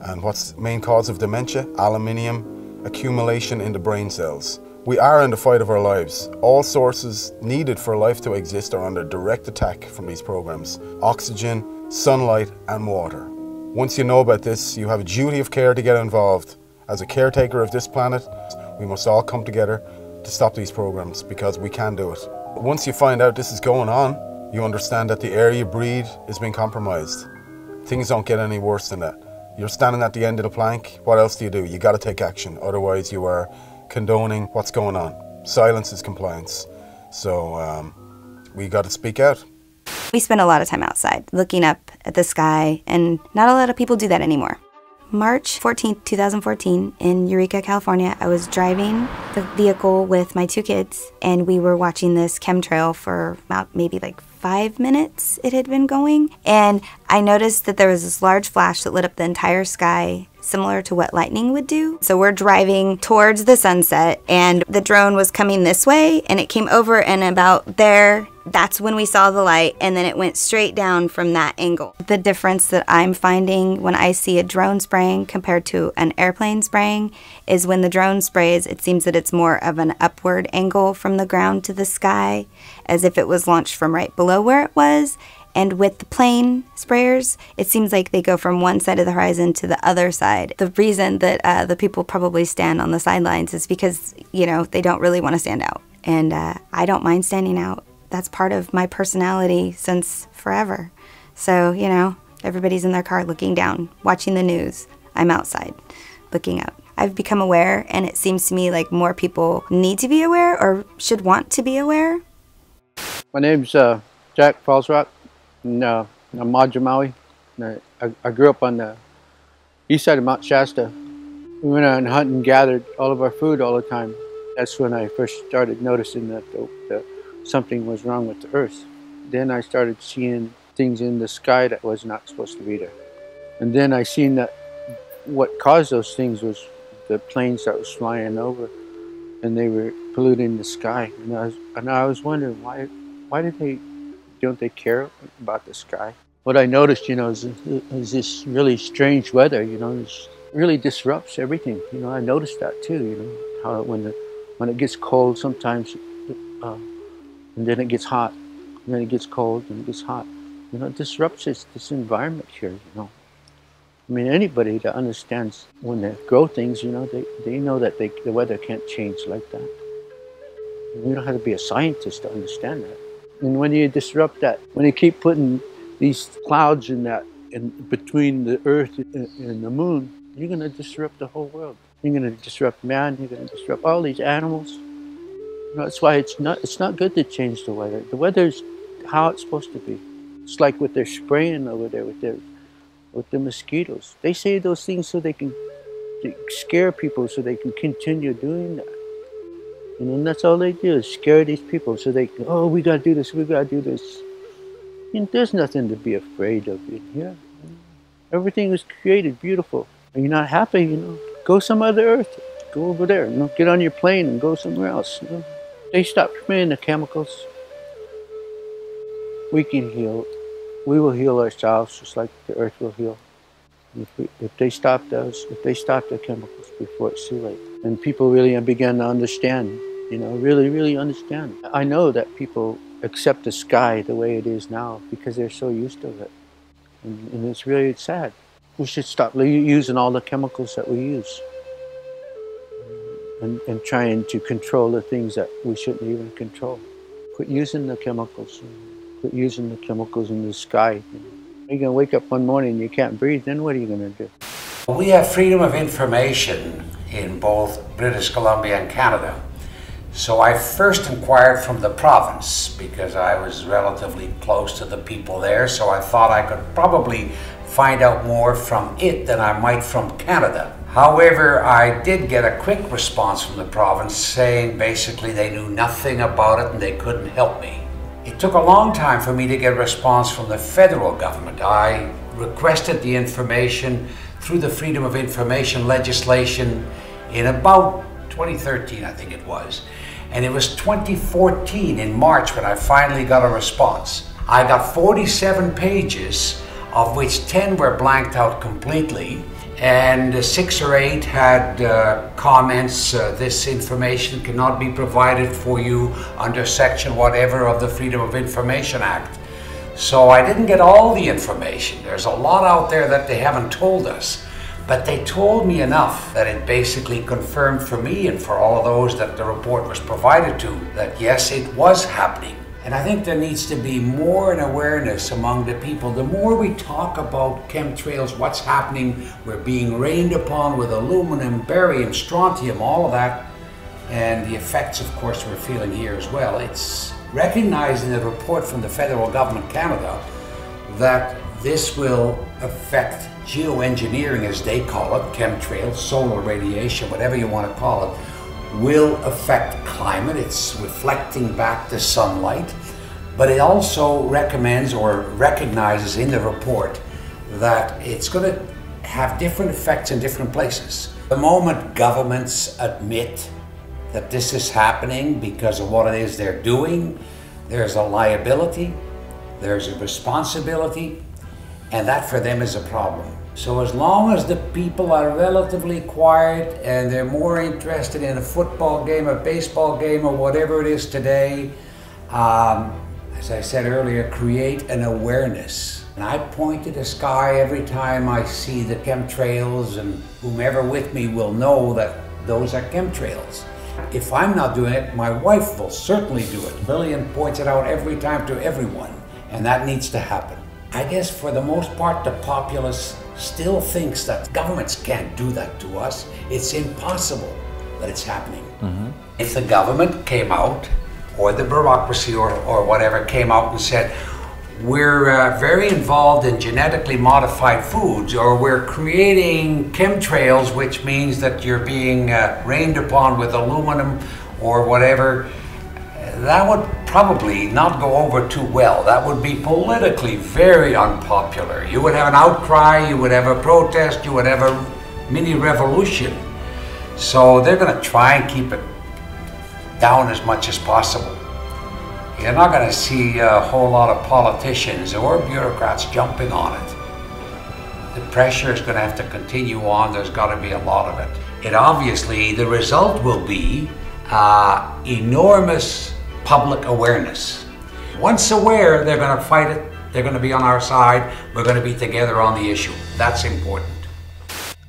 And what's the main cause of dementia? Aluminium accumulation in the brain cells. We are in the fight of our lives. All sources needed for life to exist are under direct attack from these programs. Oxygen, sunlight and water. Once you know about this, you have a duty of care to get involved. As a caretaker of this planet, we must all come together to stop these programs because we can do it. Once you find out this is going on, you understand that the air you breathe is being compromised. Things don't get any worse than that. You're standing at the end of the plank, what else do? You got to take action, otherwise you are condoning what's going on. Silence is compliance. So we got to speak out. We spend a lot of time outside looking up at the sky, and not a lot of people do that anymore. March 14th, 2014, in Eureka, California, I was driving the vehicle with my 2 kids, and we were watching this chemtrail for about maybe like 5 minutes it had been going. And I noticed that there was this large flash that lit up the entire sky, similar to what lightning would do. So we're driving towards the sunset, and the drone was coming this way, and it came over, and about there, that's when we saw the light, and then it went straight down from that angle. The difference that I'm finding when I see a drone spraying compared to an airplane spraying is when the drone sprays, it seems that it's more of an upward angle from the ground to the sky, as if it was launched from right below where it was. And with the plane sprayers, it seems like they go from one side of the horizon to the other side. The reason that the people probably stand on the sidelines is because, you know, they don't really want to stand out. And I don't mind standing out. That's part of my personality since forever. So, you know, everybody's in their car looking down, watching the news. I'm outside, looking up. I've become aware, and it seems to me like more people need to be aware or should want to be aware. My name's Jack Falsrock, and I'm Madra Maui. I grew up on the east side of Mount Shasta. We went out and hunted and gathered all of our food all the time. That's when I first started noticing that something was wrong with the earth. Then I started seeing things in the sky that was not supposed to be there. And then I seen that what caused those things was the planes that was flying over, and they were polluting the sky. And I was wondering why don't they care about the sky? What I noticed, you know, is this really strange weather. You know, it really disrupts everything. You know, I noticed that too. You know, how when it gets cold sometimes. And then it gets hot, and then it gets cold, and it gets hot. You know, it disrupts this environment here, you know. I mean, anybody that understands when they grow things, you know, they know that the weather can't change like that. And you don't have to be a scientist to understand that. And when you disrupt that, when you keep putting these clouds in between the earth and the moon, you're going to disrupt the whole world. You're going to disrupt man, you're going to disrupt all these animals. That's why it's not good to change the weather. The weather's how it's supposed to be. It's like what they're spraying over there with the mosquitoes. They say those things so they can scare people, so they can continue doing that. You know, and that's all they do is scare these people so they can, oh, we gotta do this, we gotta do this. And there's nothing to be afraid of in here. Everything was created beautiful. Are you not happy? You know, go some other earth. Go over there. You know, get on your plane and go somewhere else. You know. They stop spraying the chemicals. We can heal. We will heal ourselves just like the earth will heal. If they stop those, if they stop the chemicals before it's too late. And people really begin to understand, you know, really understand. I know that people accept the sky the way it is now because they're so used to it. And it's really sad. We should stop using all the chemicals that we use. And trying to control the things that we shouldn't even control. Quit using the chemicals. Quit using the chemicals in the sky. You're going to wake up one morning and you can't breathe, then what are you going to do? We have freedom of information in both British Columbia and Canada. So I first inquired from the province because I was relatively close to the people there, so I thought I could probably find out more from it than I might from Canada. However, I did get a quick response from the province saying basically they knew nothing about it and they couldn't help me. It took a long time for me to get a response from the federal government. I requested the information through the Freedom of Information legislation in about 2013, I think it was. And it was 2014 in March when I finally got a response. I got 47 pages, of which 10 were blanked out completely, and 6 or 8 had comments, this information cannot be provided for you under section whatever of the Freedom of Information Act. So I didn't get all the information. There's a lot out there that they haven't told us. But they told me enough that it basically confirmed for me and for all of those that the report was provided to that yes, it was happening. And I think there needs to be more an awareness among the people. The more we talk about chemtrails, what's happening, we're being rained upon with aluminum, barium, strontium, all of that, and the effects, of course, we're feeling here as well. It's recognizing the report from the federal government, Canada, that this will affect geoengineering, as they call it, chemtrails, solar radiation, whatever you want to call it, will affect climate. It's reflecting back the sunlight, but it also recommends or recognizes in the report that it's going to have different effects in different places. The moment governments admit that this is happening because of what it is they're doing, there's a liability, there's a responsibility, and that for them is a problem. So as long as the people are relatively quiet and they're more interested in a football game, a baseball game, or whatever it is today, as I said earlier, create an awareness. And I point to the sky every time I see the chemtrails, and whomever with me will know that those are chemtrails. If I'm not doing it, my wife will certainly do it. Lillian points it out every time to everyone, and that needs to happen. I guess for the most part, the populace still thinks that governments can't do that to us. It's impossible that it's happening. If the government came out, or the bureaucracy or whatever came out and said, we're very involved in genetically modified foods, or we're creating chemtrails, which means that you're being rained upon with aluminum or whatever, that would probably not go over too well. That would be politically very unpopular. You would have an outcry, you would have a protest, you would have a mini revolution. So they're going to try and keep it down as much as possible. You're not going to see a whole lot of politicians or bureaucrats jumping on it. The pressure is going to have to continue on. There's got to be a lot of it. It obviously, the result will be enormous public awareness. Once aware, they're going to fight it. They're going to be on our side. We're going to be together on the issue. That's important.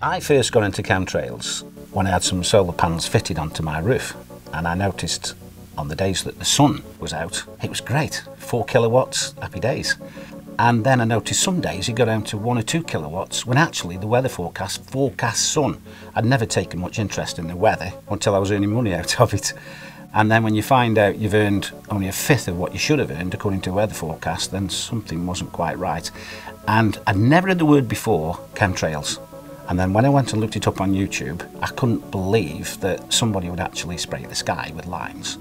I first got into chemtrails when I had some solar panels fitted onto my roof, and I noticed on the days that the sun was out, it was great, 4 kilowatts, happy days. And then I noticed some days it got down to 1 or 2 kilowatts, when actually the weather forecast sun. I'd never taken much interest in the weather until I was earning money out of it. And then when you find out you've earned only 1/5 of what you should have earned according to weather forecast, then something wasn't quite right. And I'd never heard the word before, chemtrails. And then when I went and looked it up on YouTube, I couldn't believe that somebody would actually spray the sky with lines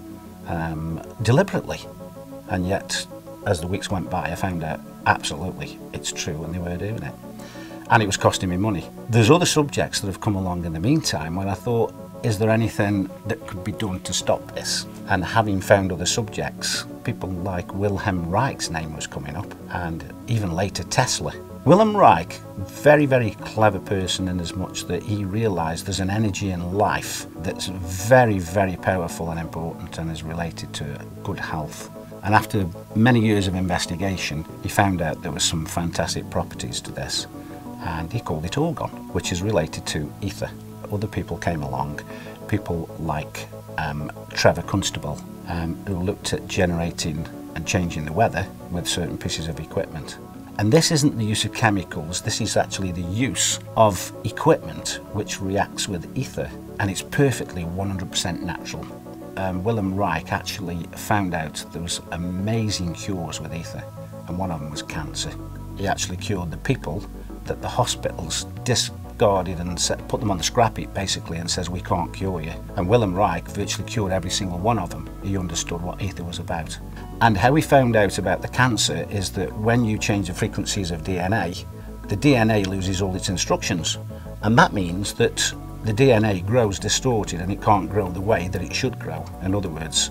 deliberately. And yet, as the weeks went by, I found out absolutely it's true and they were doing it. And it was costing me money. There's other subjects that have come along in the meantime when I thought, is there anything that could be done to stop this? And having found other subjects, people like Wilhelm Reich's name was coming up, and even later Tesla. Wilhelm Reich, very, very clever person in as much that he realised there's an energy in life that's very, very powerful and important and is related to good health. And after many years of investigation, he found out there were some fantastic properties to this, and he called it orgon, which is related to ether. Other people came along, people like Trevor Constable, who looked at generating and changing the weather with certain pieces of equipment. And this isn't the use of chemicals, this is actually the use of equipment which reacts with ether, and it's perfectly 100% natural. Wilhelm Reich actually found out there was amazing cures with ether, and one of them was cancer. He actually cured the people that the hospitals discarded and put them on the scrap heap basically and says, we can't cure you. And Wilhelm Reich virtually cured every single one of them. He understood what ether was about. And how we found out about the cancer is that when you change the frequencies of DNA, the DNA loses all its instructions. And that means that the DNA grows distorted and it can't grow the way that it should grow. In other words,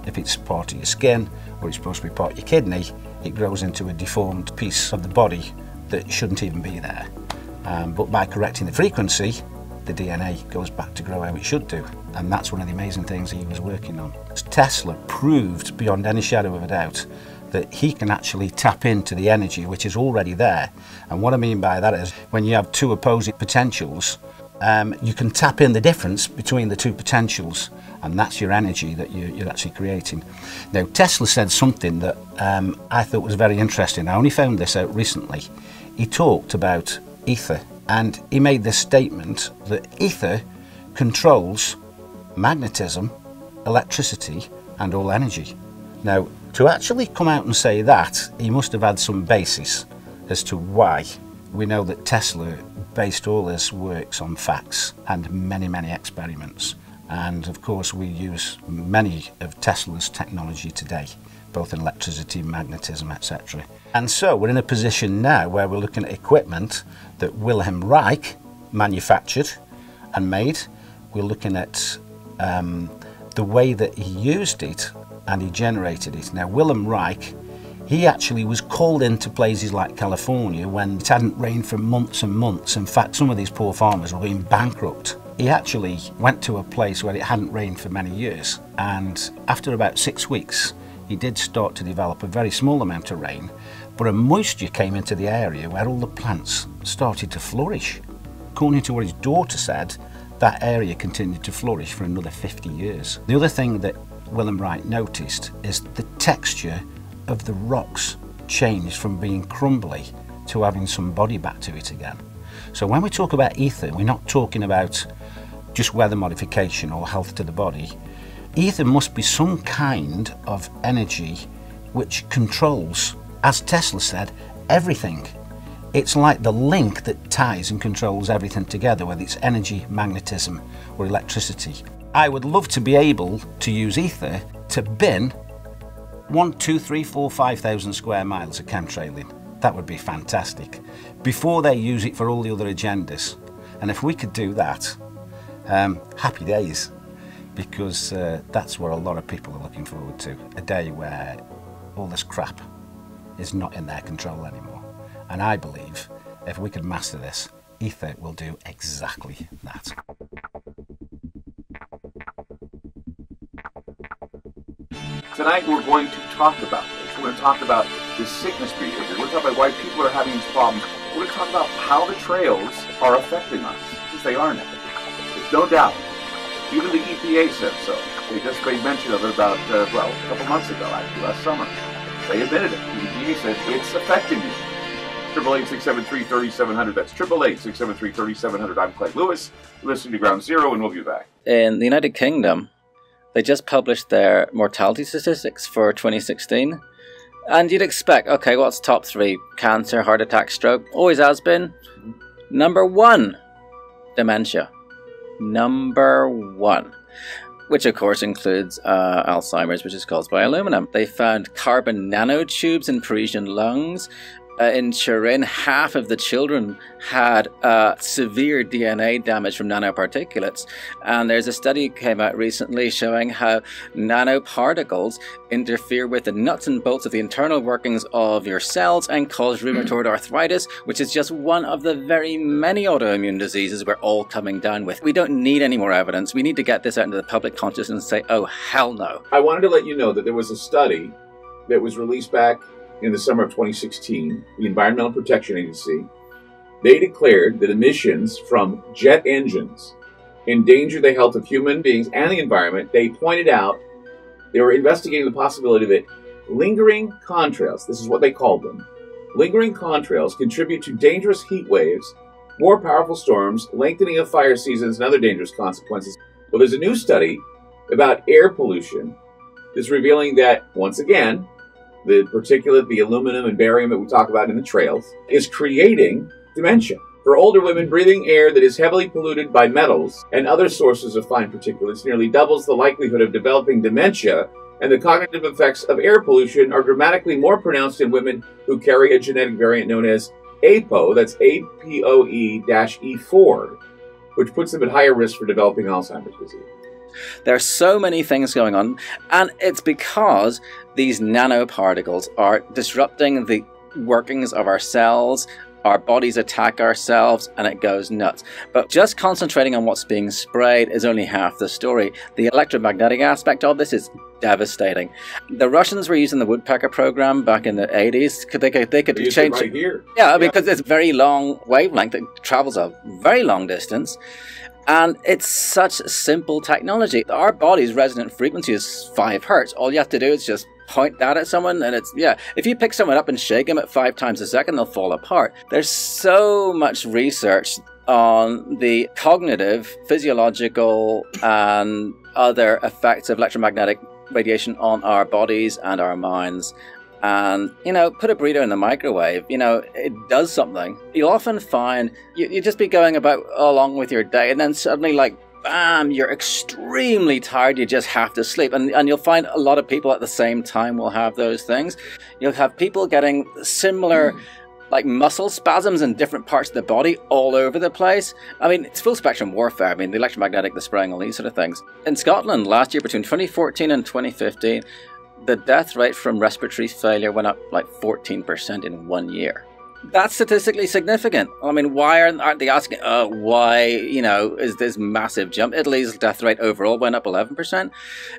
if it's part of your skin or it's supposed to be part of your kidney, it grows into a deformed piece of the body that shouldn't even be there. But by correcting the frequency, the DNA goes back to grow how it should do. And that's one of the amazing things he was working on. Tesla proved beyond any shadow of a doubt that he can actually tap into the energy which is already there. And what I mean by that is when you have two opposing potentials, you can tap in the difference between the two potentials, and that's your energy that you're actually creating. Now, Tesla said something that I thought was very interesting. I only found this out recently. He talked about ether, and he made this statement that ether controls magnetism, electricity, and all energy. Now, to actually come out and say that, he must have had some basis as to why. We know that Tesla based all his works on facts and many, many experiments. And of course, we use many of Tesla's technology today, both in electricity, magnetism, etc. And so we're in a position now where we're looking at equipment that Wilhelm Reich manufactured and made. We're looking at the way that he used it and he generated it. Now, Wilhelm Reich, he actually was called into places like California when it hadn't rained for months and months. In fact, some of these poor farmers were going bankrupt. He actually went to a place where it hadn't rained for many years, and after about 6 weeks, he did start to develop a very small amount of rain, but a moisture came into the area where all the plants started to flourish. According to what his daughter said, that area continued to flourish for another 50 years. The other thing that Wilhelm Reich noticed is the texture of the rocks changed from being crumbly to having some body back to it again. So when we talk about ether, we're not talking about just weather modification or health to the body. Ether must be some kind of energy which controls, as Tesla said, everything. It's like the link that ties and controls everything together, whether it's energy, magnetism, or electricity. I would love to be able to use ether to bin 1, 2, 3, 4, 5,000 square miles of chemtrailing. That would be fantastic, before they use it for all the other agendas. And if we could do that, happy days, because that's what a lot of people are looking forward to, a day where all this crap is not in their control anymore. And I believe if we could master this, ether will do exactly that. Tonight we're going to talk about this. We're going to talk about this sickness behavior. We're going to talk about why people are having these problems. We're going to talk about how the trails are affecting us, because they are now. There's no doubt. Even the EPA said so. They just made mention of it about, well, a couple months ago, actually, last summer. They admitted it. The EPA said it's affecting you. 888-673-3700. That's 888-673-3700. I'm Clay Lewis. You're listening to Ground Zero, and we'll be back. In the United Kingdom, they just published their mortality statistics for 2016. And you'd expect, okay, what's top 3? Cancer, heart attack, stroke. Always has been. Number 1, dementia. Number 1. Which of course includes Alzheimer's, which is caused by aluminum. They found carbon nanotubes in Parisian lungs. In Turin, half of the children had severe DNA damage from nanoparticulates. And there's a study that came out recently showing how nanoparticles interfere with the nuts and bolts of the internal workings of your cells and cause rheumatoid arthritis, which is just one of the very many autoimmune diseases we're all coming down with. We don't need any more evidence. We need to get this out into the public consciousness and say, oh, hell no. I wanted to let you know that there was a study that was released back in the summer of 2016, the Environmental Protection Agency. They declared that emissions from jet engines endanger the health of human beings and the environment. They pointed out they were investigating the possibility that lingering contrails, this is what they called them, lingering contrails contribute to dangerous heat waves, more powerful storms, lengthening of fire seasons, and other dangerous consequences. Well, there's a new study about air pollution that's revealing that, once again, the particulate, the aluminum and barium that we talk about in the trails, is creating dementia. For older women, breathing air that is heavily polluted by metals and other sources of fine particulates nearly doubles the likelihood of developing dementia, and the cognitive effects of air pollution are dramatically more pronounced in women who carry a genetic variant known as APOE, that's APOE-E4, which puts them at higher risk for developing Alzheimer's disease. There are so many things going on, and it's because these nanoparticles are disrupting the workings of our cells. Our bodies attack ourselves and it goes nuts. But just concentrating on what's being sprayed is only half the story. The electromagnetic aspect of this is devastating. The Russians were using the woodpecker program back in the 80s. They could change it right here. Yeah, because it's very long wavelength. It travels a very long distance. And it's such simple technology. Our body's resonant frequency is 5 hertz. All you have to do is just point that at someone and it's, yeah, if you pick someone up and shake them at 5 times a second, they'll fall apart. There's so much research on the cognitive, physiological, and other effects of electromagnetic radiation on our bodies and our minds. And, you know, put a burrito in the microwave, you know, it does something. You'll often find you just be going about along with your day and then suddenly, like, bam, you're extremely tired, you just have to sleep. And you'll find a lot of people at the same time will have those things. You'll have people getting similar, like, muscle spasms in different parts of the body all over the place. I mean, it's full spectrum warfare. I mean, the electromagnetic, the spraying, all these sort of things. In Scotland last year, between 2014 and 2015, the death rate from respiratory failure went up like 14% in 1 year. That's statistically significant. I mean, why aren't they asking, why, you know, is this massive jump? Italy's death rate overall went up 11%.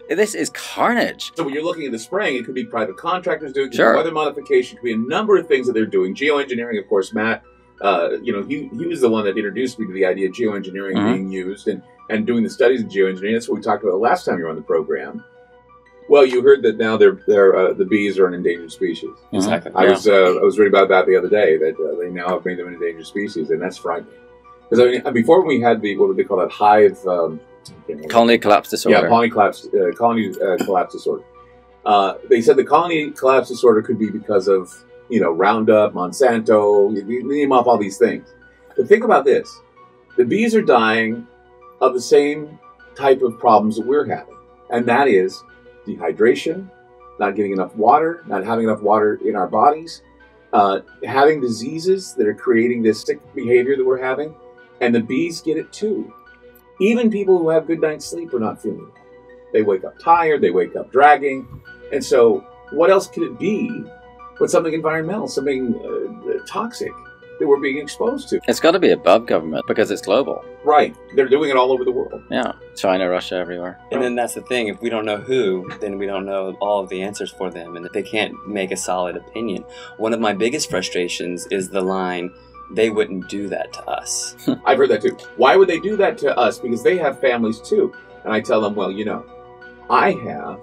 This is carnage. So when you're looking at the spraying, it could be private contractors doing it, Sure. weather modification, it could be a number of things that they're doing. Geoengineering, of course, Matt, you know, he was the one that introduced me to the idea of geoengineering being used and doing the studies of geoengineering. That's what we talked about last time you were on the program. Well, you heard that now the bees are an endangered species. Exactly. I was reading about that the other day, that they now have made them an endangered species, and that's frightening. Because I mean, before we had the, what would they call that, hive... colony collapse disorder. Yeah, colony collapse disorder. They said the colony collapse disorder could be because of, you know, Roundup, Monsanto, you name off all these things. But think about this. The bees are dying of the same type of problems that we're having, and that is dehydration, not getting enough water, not having enough water in our bodies, having diseases that are creating this sick behavior that we're having, and the bees get it too. Even people who have good night's sleep are not feeling it. They wake up tired, they wake up dragging, and so what else could it be but something environmental, something toxic that we're being exposed to? It's got to be above government because it's global. Right. They're doing it all over the world. Yeah. China, Russia, everywhere. And then that's the thing. If we don't know who, then we don't know all of the answers for them. And if they can't make a solid opinion. One of my biggest frustrations is the line, they wouldn't do that to us. I've heard that too. Why would they do that to us? Because they have families too. And I tell them, well, you know, I have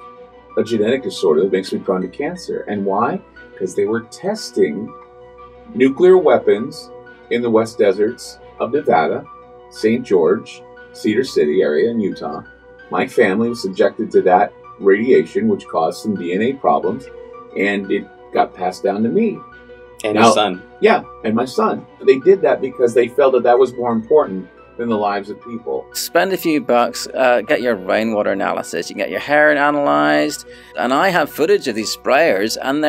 a genetic disorder that makes me prone to cancer. And why? Because they were testing nuclear weapons in the West Deserts of Nevada, St. George, Cedar City area in Utah. My family was subjected to that radiation, which caused some DNA problems, and it got passed down to me. And your son. Yeah, and my son. They did that because they felt that that was more important than the lives of people. Spend a few bucks, get your rainwater analysis, you can get your hair analyzed, and I have footage of these sprayers, and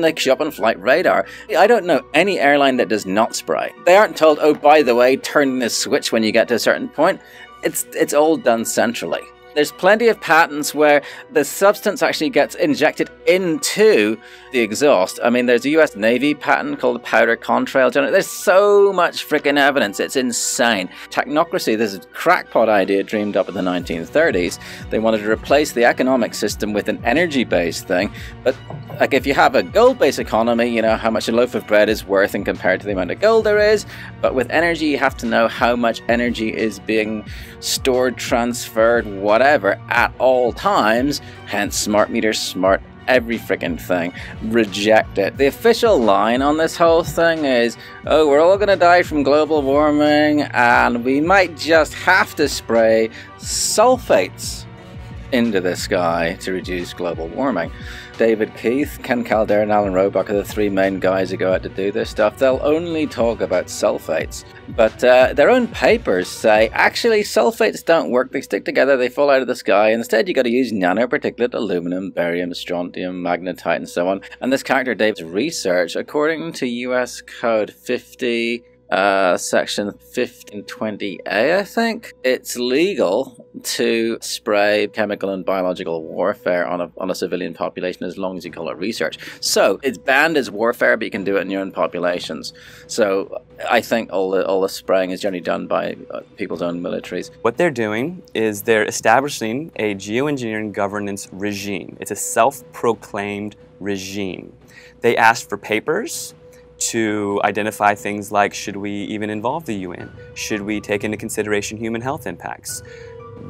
they show up on flight radar. I don't know any airline that does not spray. They aren't told, oh, by the way, turn this switch when you get to a certain point. It's all done centrally. There's plenty of patents where the substance actually gets injected into the exhaust. I mean, there's a US Navy patent called the powder contrail generator. There's so much freaking evidence. It's insane. Technocracy, this is a crackpot idea dreamed up in the 1930s. They wanted to replace the economic system with an energy-based thing. But like if you have a gold-based economy, you know how much a loaf of bread is worth and compared to the amount of gold there is. But with energy, you have to know how much energy is being stored, transferred, whatever, at all times. Hence smart meters, smart every freaking thing, reject it. The official line on this whole thing is, oh, we're all gonna die from global warming and we might just have to spray sulfates into the sky to reduce global warming. David Keith, Ken Calder and Alan Roebuck are the three main guys who go out to do this stuff. They'll only talk about sulfates, but their own papers say actually sulfates don't work. They stick together, they fall out of the sky. Instead you got to use nanoparticulate aluminum, barium, strontium, magnetite and so on. And this character David's research, according to US Code 50 section 1520A, I think, it's legal to spray chemical and biological warfare on a civilian population as long as you call it research. So it's banned as warfare, but you can do it in your own populations. So I think all the spraying is generally done by people's own militaries. What they're doing is they're establishing a geoengineering governance regime. It's a self-proclaimed regime. They asked for papers to identify things like, should we even involve the UN? Should we take into consideration human health impacts?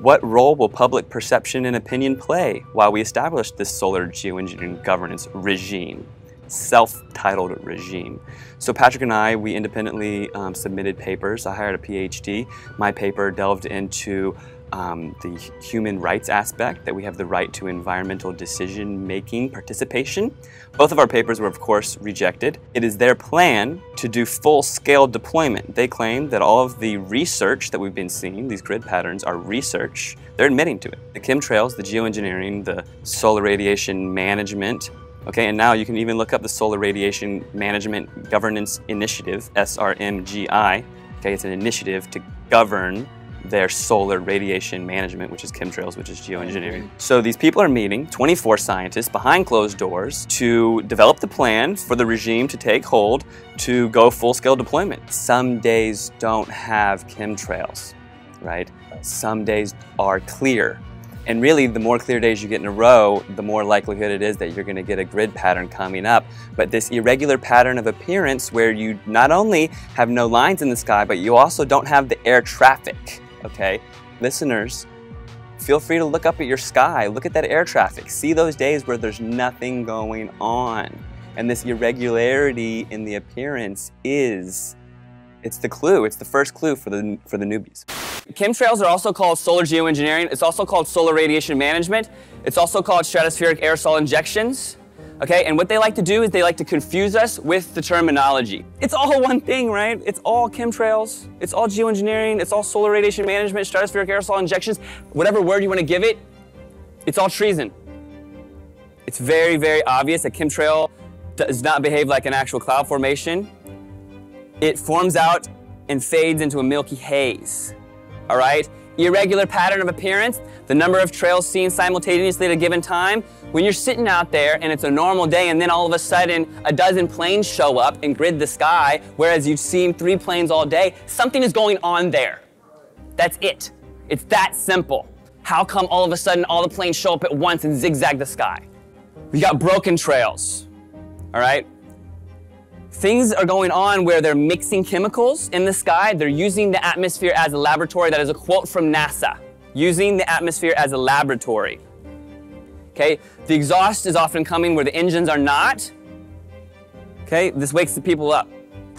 What role will public perception and opinion play while we establish this solar geoengineering governance regime? Self-titled regime. So Patrick and I, we independently submitted papers. I hired a PhD. My paper delved into the human rights aspect, that we have the right to environmental decision-making participation. Both of our papers were, of course, rejected. It is their plan to do full-scale deployment. They claim that all of the research that we've been seeing, these grid patterns, are research. They're admitting to it. The chemtrails, the geoengineering, the solar radiation management, okay, and now you can even look up the Solar Radiation Management Governance Initiative, SRMGI. Okay, it's an initiative to govern their solar radiation management, which is chemtrails, which is geoengineering. So these people are meeting, 24 scientists behind closed doors, to develop the plan for the regime to take hold to go full-scale deployment. Some days don't have chemtrails, right? Some days are clear. And really, the more clear days you get in a row, the more likelihood it is that you're going to get a grid pattern coming up. But this irregular pattern of appearance where you not only have no lines in the sky, but you also don't have the air traffic. Okay, listeners, feel free to look up at your sky, look at that air traffic, see those days where there's nothing going on. And this irregularity in the appearance it's the clue, it's the first clue for the newbies. Chemtrails are also called solar geoengineering, it's also called solar radiation management, it's also called stratospheric aerosol injections. Okay, and what they like to do is they like to confuse us with the terminology. It's all one thing, right? It's all chemtrails, it's all geoengineering, it's all solar radiation management, stratospheric aerosol injections, whatever word you want to give it, it's all treason. It's very, very obvious that chemtrail does not behave like an actual cloud formation. It forms out and fades into a milky haze, all right? Irregular pattern of appearance, the number of trails seen simultaneously at a given time. When you're sitting out there and it's a normal day and then all of a sudden a dozen planes show up and grid the sky, whereas you've seen 3 planes all day, something is going on there. That's it. It's that simple. How come all of a sudden all the planes show up at once and zigzag the sky? We got broken trails, all right? Things are going on where they're mixing chemicals in the sky. They're using the atmosphere as a laboratory. That is a quote from NASA. Using the atmosphere as a laboratory. Okay, the exhaust is often coming where the engines are not. Okay, this wakes the people up.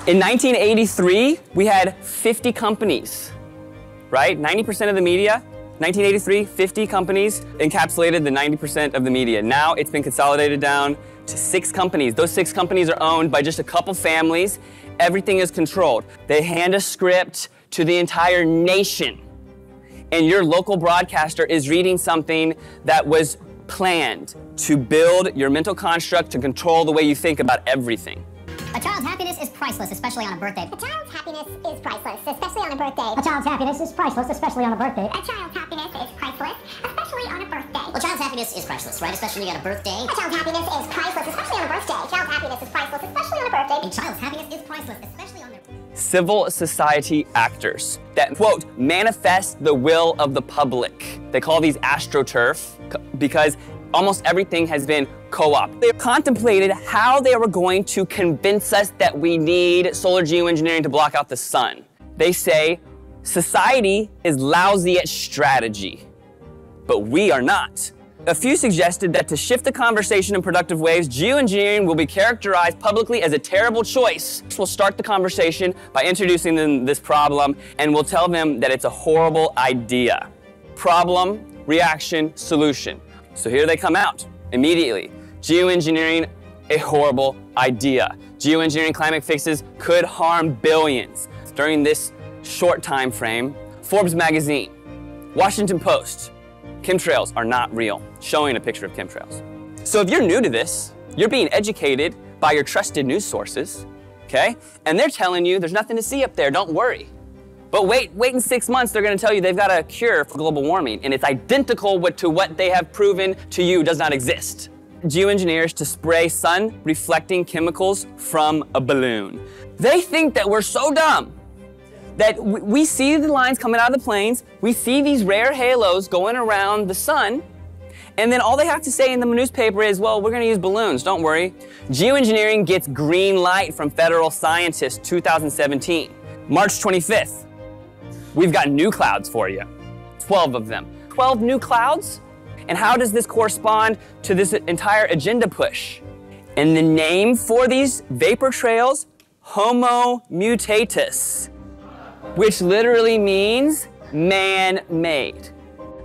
In 1983, we had 50 companies, right? 90% of the media. 1983, 50 companies encapsulated the 90% of the media. Now it's been consolidated down to 6 companies. Those 6 companies are owned by just a couple families. Everything is controlled. They hand a script to the entire nation. And your local broadcaster is reading something that was planned to build your mental construct to control the way you think about everything. A child's happiness is priceless, especially on a birthday. A child's happiness is priceless, especially on a birthday. A child's happiness is priceless, especially on a birthday. A child's happiness is priceless, especially on a birthday. Well, a child's happiness is priceless, right? Especially on a birthday. A child's happiness is priceless, especially on a birthday. A child's happiness is priceless, especially on a birthday. A child's happiness is priceless, especially on their Civil society actors that, quote, manifest the will of the public. They call these astroturf because almost everything has been co-opted. They contemplated how they were going to convince us that we need solar geoengineering to block out the sun. They say society is lousy at strategy, but we are not. A few suggested that to shift the conversation in productive ways, geoengineering will be characterized publicly as a terrible choice. We'll start the conversation by introducing them this problem, and we'll tell them that it's a horrible idea. Problem, reaction, solution. So here they come out immediately. Geoengineering, a horrible idea. Geoengineering climate fixes could harm billions. During this short time frame, Forbes magazine, Washington Post, chemtrails are not real, showing a picture of chemtrails. So if you're new to this, you're being educated by your trusted news sources, okay? And they're telling you there's nothing to see up there, don't worry. But wait in 6 months, they're gonna tell you they've got a cure for global warming, and it's identical to what they have proven to you does not exist. Geoengineers to spray sun-reflecting chemicals from a balloon. They think that we're so dumb that we see the lines coming out of the planes, we see these rare halos going around the sun, and then all they have to say in the newspaper is, well, we're gonna use balloons, don't worry. Geoengineering gets green light from federal scientists, 2017. March 25th, we've got new clouds for you, 12 of them. 12 new clouds? And how does this correspond to this entire agenda push? And the name for these vapor trails, Homo mutatus, which literally means man-made.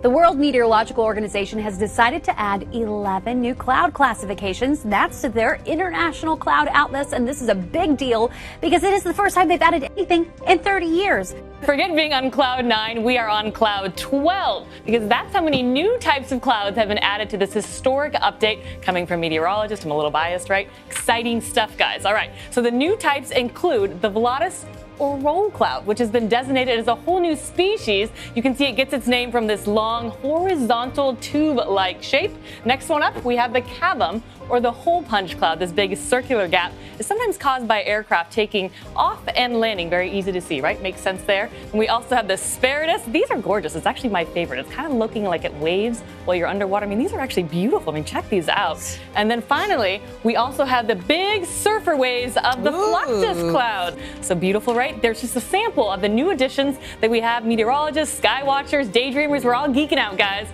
The World Meteorological Organization has decided to add 11 new cloud classifications. That's to their international cloud atlas, and this is a big deal because it is the first time they've added anything in 30 years. Forget being on cloud 9, we are on cloud 12 because that's how many new types of clouds have been added to this historic update coming from meteorologists. I'm a little biased, right? Exciting stuff, guys. All right, so the new types include the Volatus or roll cloud, which has been designated as a whole new species. You can see it gets its name from this long horizontal tube-like shape. Next one up, we have the cavum, or the hole punch cloud. This big circular gap is sometimes caused by aircraft taking off and landing. Very easy to see, right? Makes sense there. And we also have the Spiritus. These are gorgeous. It's actually my favorite. It's kind of looking like it waves while you're underwater. I mean, these are actually beautiful. I mean, check these out. And then finally, we also have the big surfer waves of the Fluctus cloud. So beautiful, right? There's just a sample of the new additions that we have. Meteorologists, sky watchers, daydreamers, we're all geeking out, guys.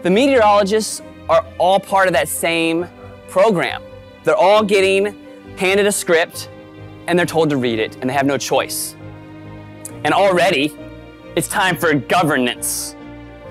The meteorologists are all part of that same program. They're all getting handed a script and they're told to read it and they have no choice. And already it's time for governance,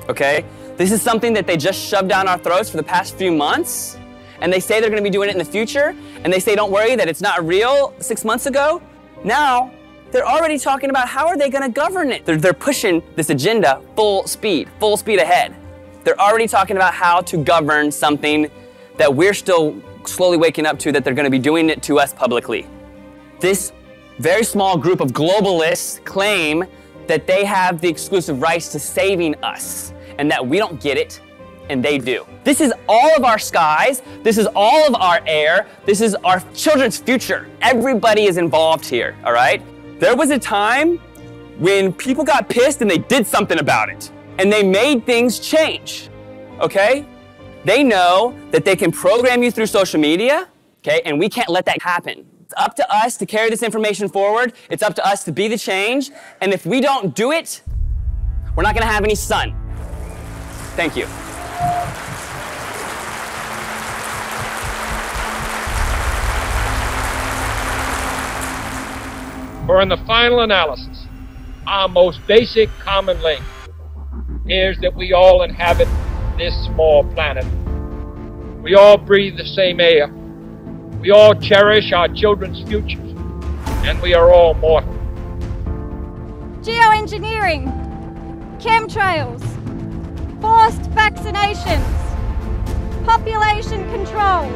okay? This is something that they just shoved down our throats for the past few months, and they say they're gonna be doing it in the future, and they say don't worry that it's not real 6 months ago. Now they're already talking about how are they gonna govern it. They're pushing this agenda full speed ahead. They're already talking about how to govern something that we're still slowly waking up to, that they're going to be doing it to us publicly. This very small group of globalists claim that they have the exclusive rights to saving us and that we don't get it and they do. This is all of our skies. This is all of our air. This is our children's future. Everybody is involved here, all right? There was a time when people got pissed and they did something about it and they made things change, okay? They know that they can program you through social media, okay, and we can't let that happen. It's up to us to carry this information forward. It's up to us to be the change. And if we don't do it, we're not gonna have any sun. Thank you. For in the final analysis, our most basic common link is that we all inhabit this small planet. We all breathe the same air. We all cherish our children's futures, and we are all mortal. Geoengineering, chemtrails, forced vaccinations, population control,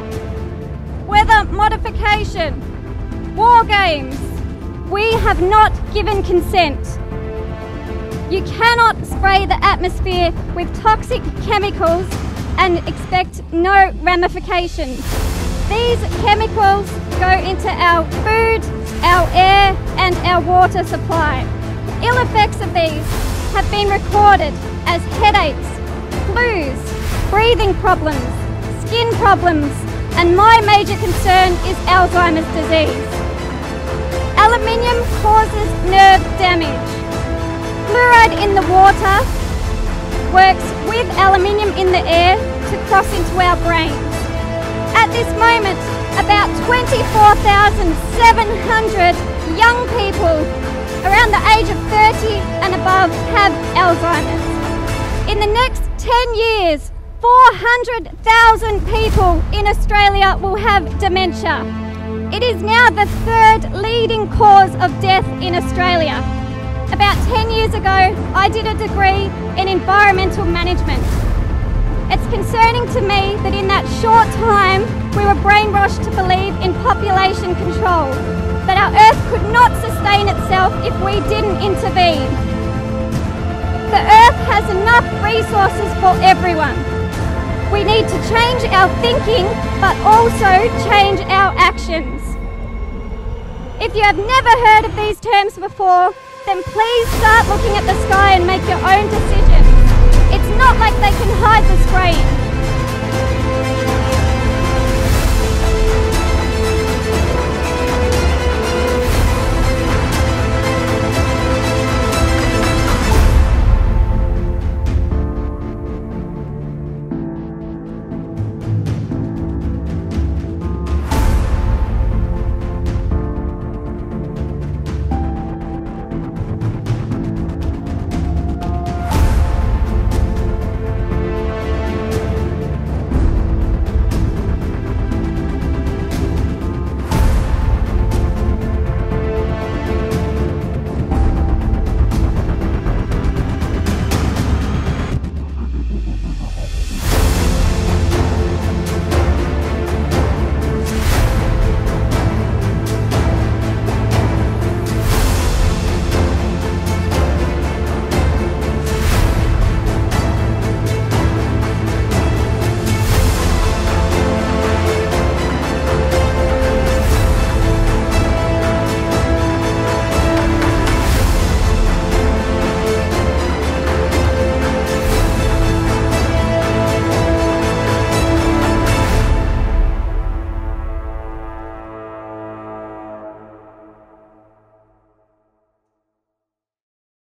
weather modification, war games. We have not given consent. You cannot spray the atmosphere with toxic chemicals and expect no ramifications. These chemicals go into our food, our air, and our water supply. Ill effects of these have been recorded as headaches, flus, breathing problems, skin problems, and my major concern is Alzheimer's disease. Aluminium causes nerve damage. Fluoride in the water works with aluminium in the air, to cross into our brains. At this moment, about 24,700 young people around the age of 30 and above have Alzheimer's. In the next 10 years, 400,000 people in Australia will have dementia. It is now the third leading cause of death in Australia. About 10 years ago, I did a degree in environmental management. It's concerning to me that in that short time, we were brainwashed to believe in population control, that our Earth could not sustain itself if we didn't intervene. The Earth has enough resources for everyone. We need to change our thinking, but also change our actions. If you have never heard of these terms before, then please start looking at the sky and make your own decisions.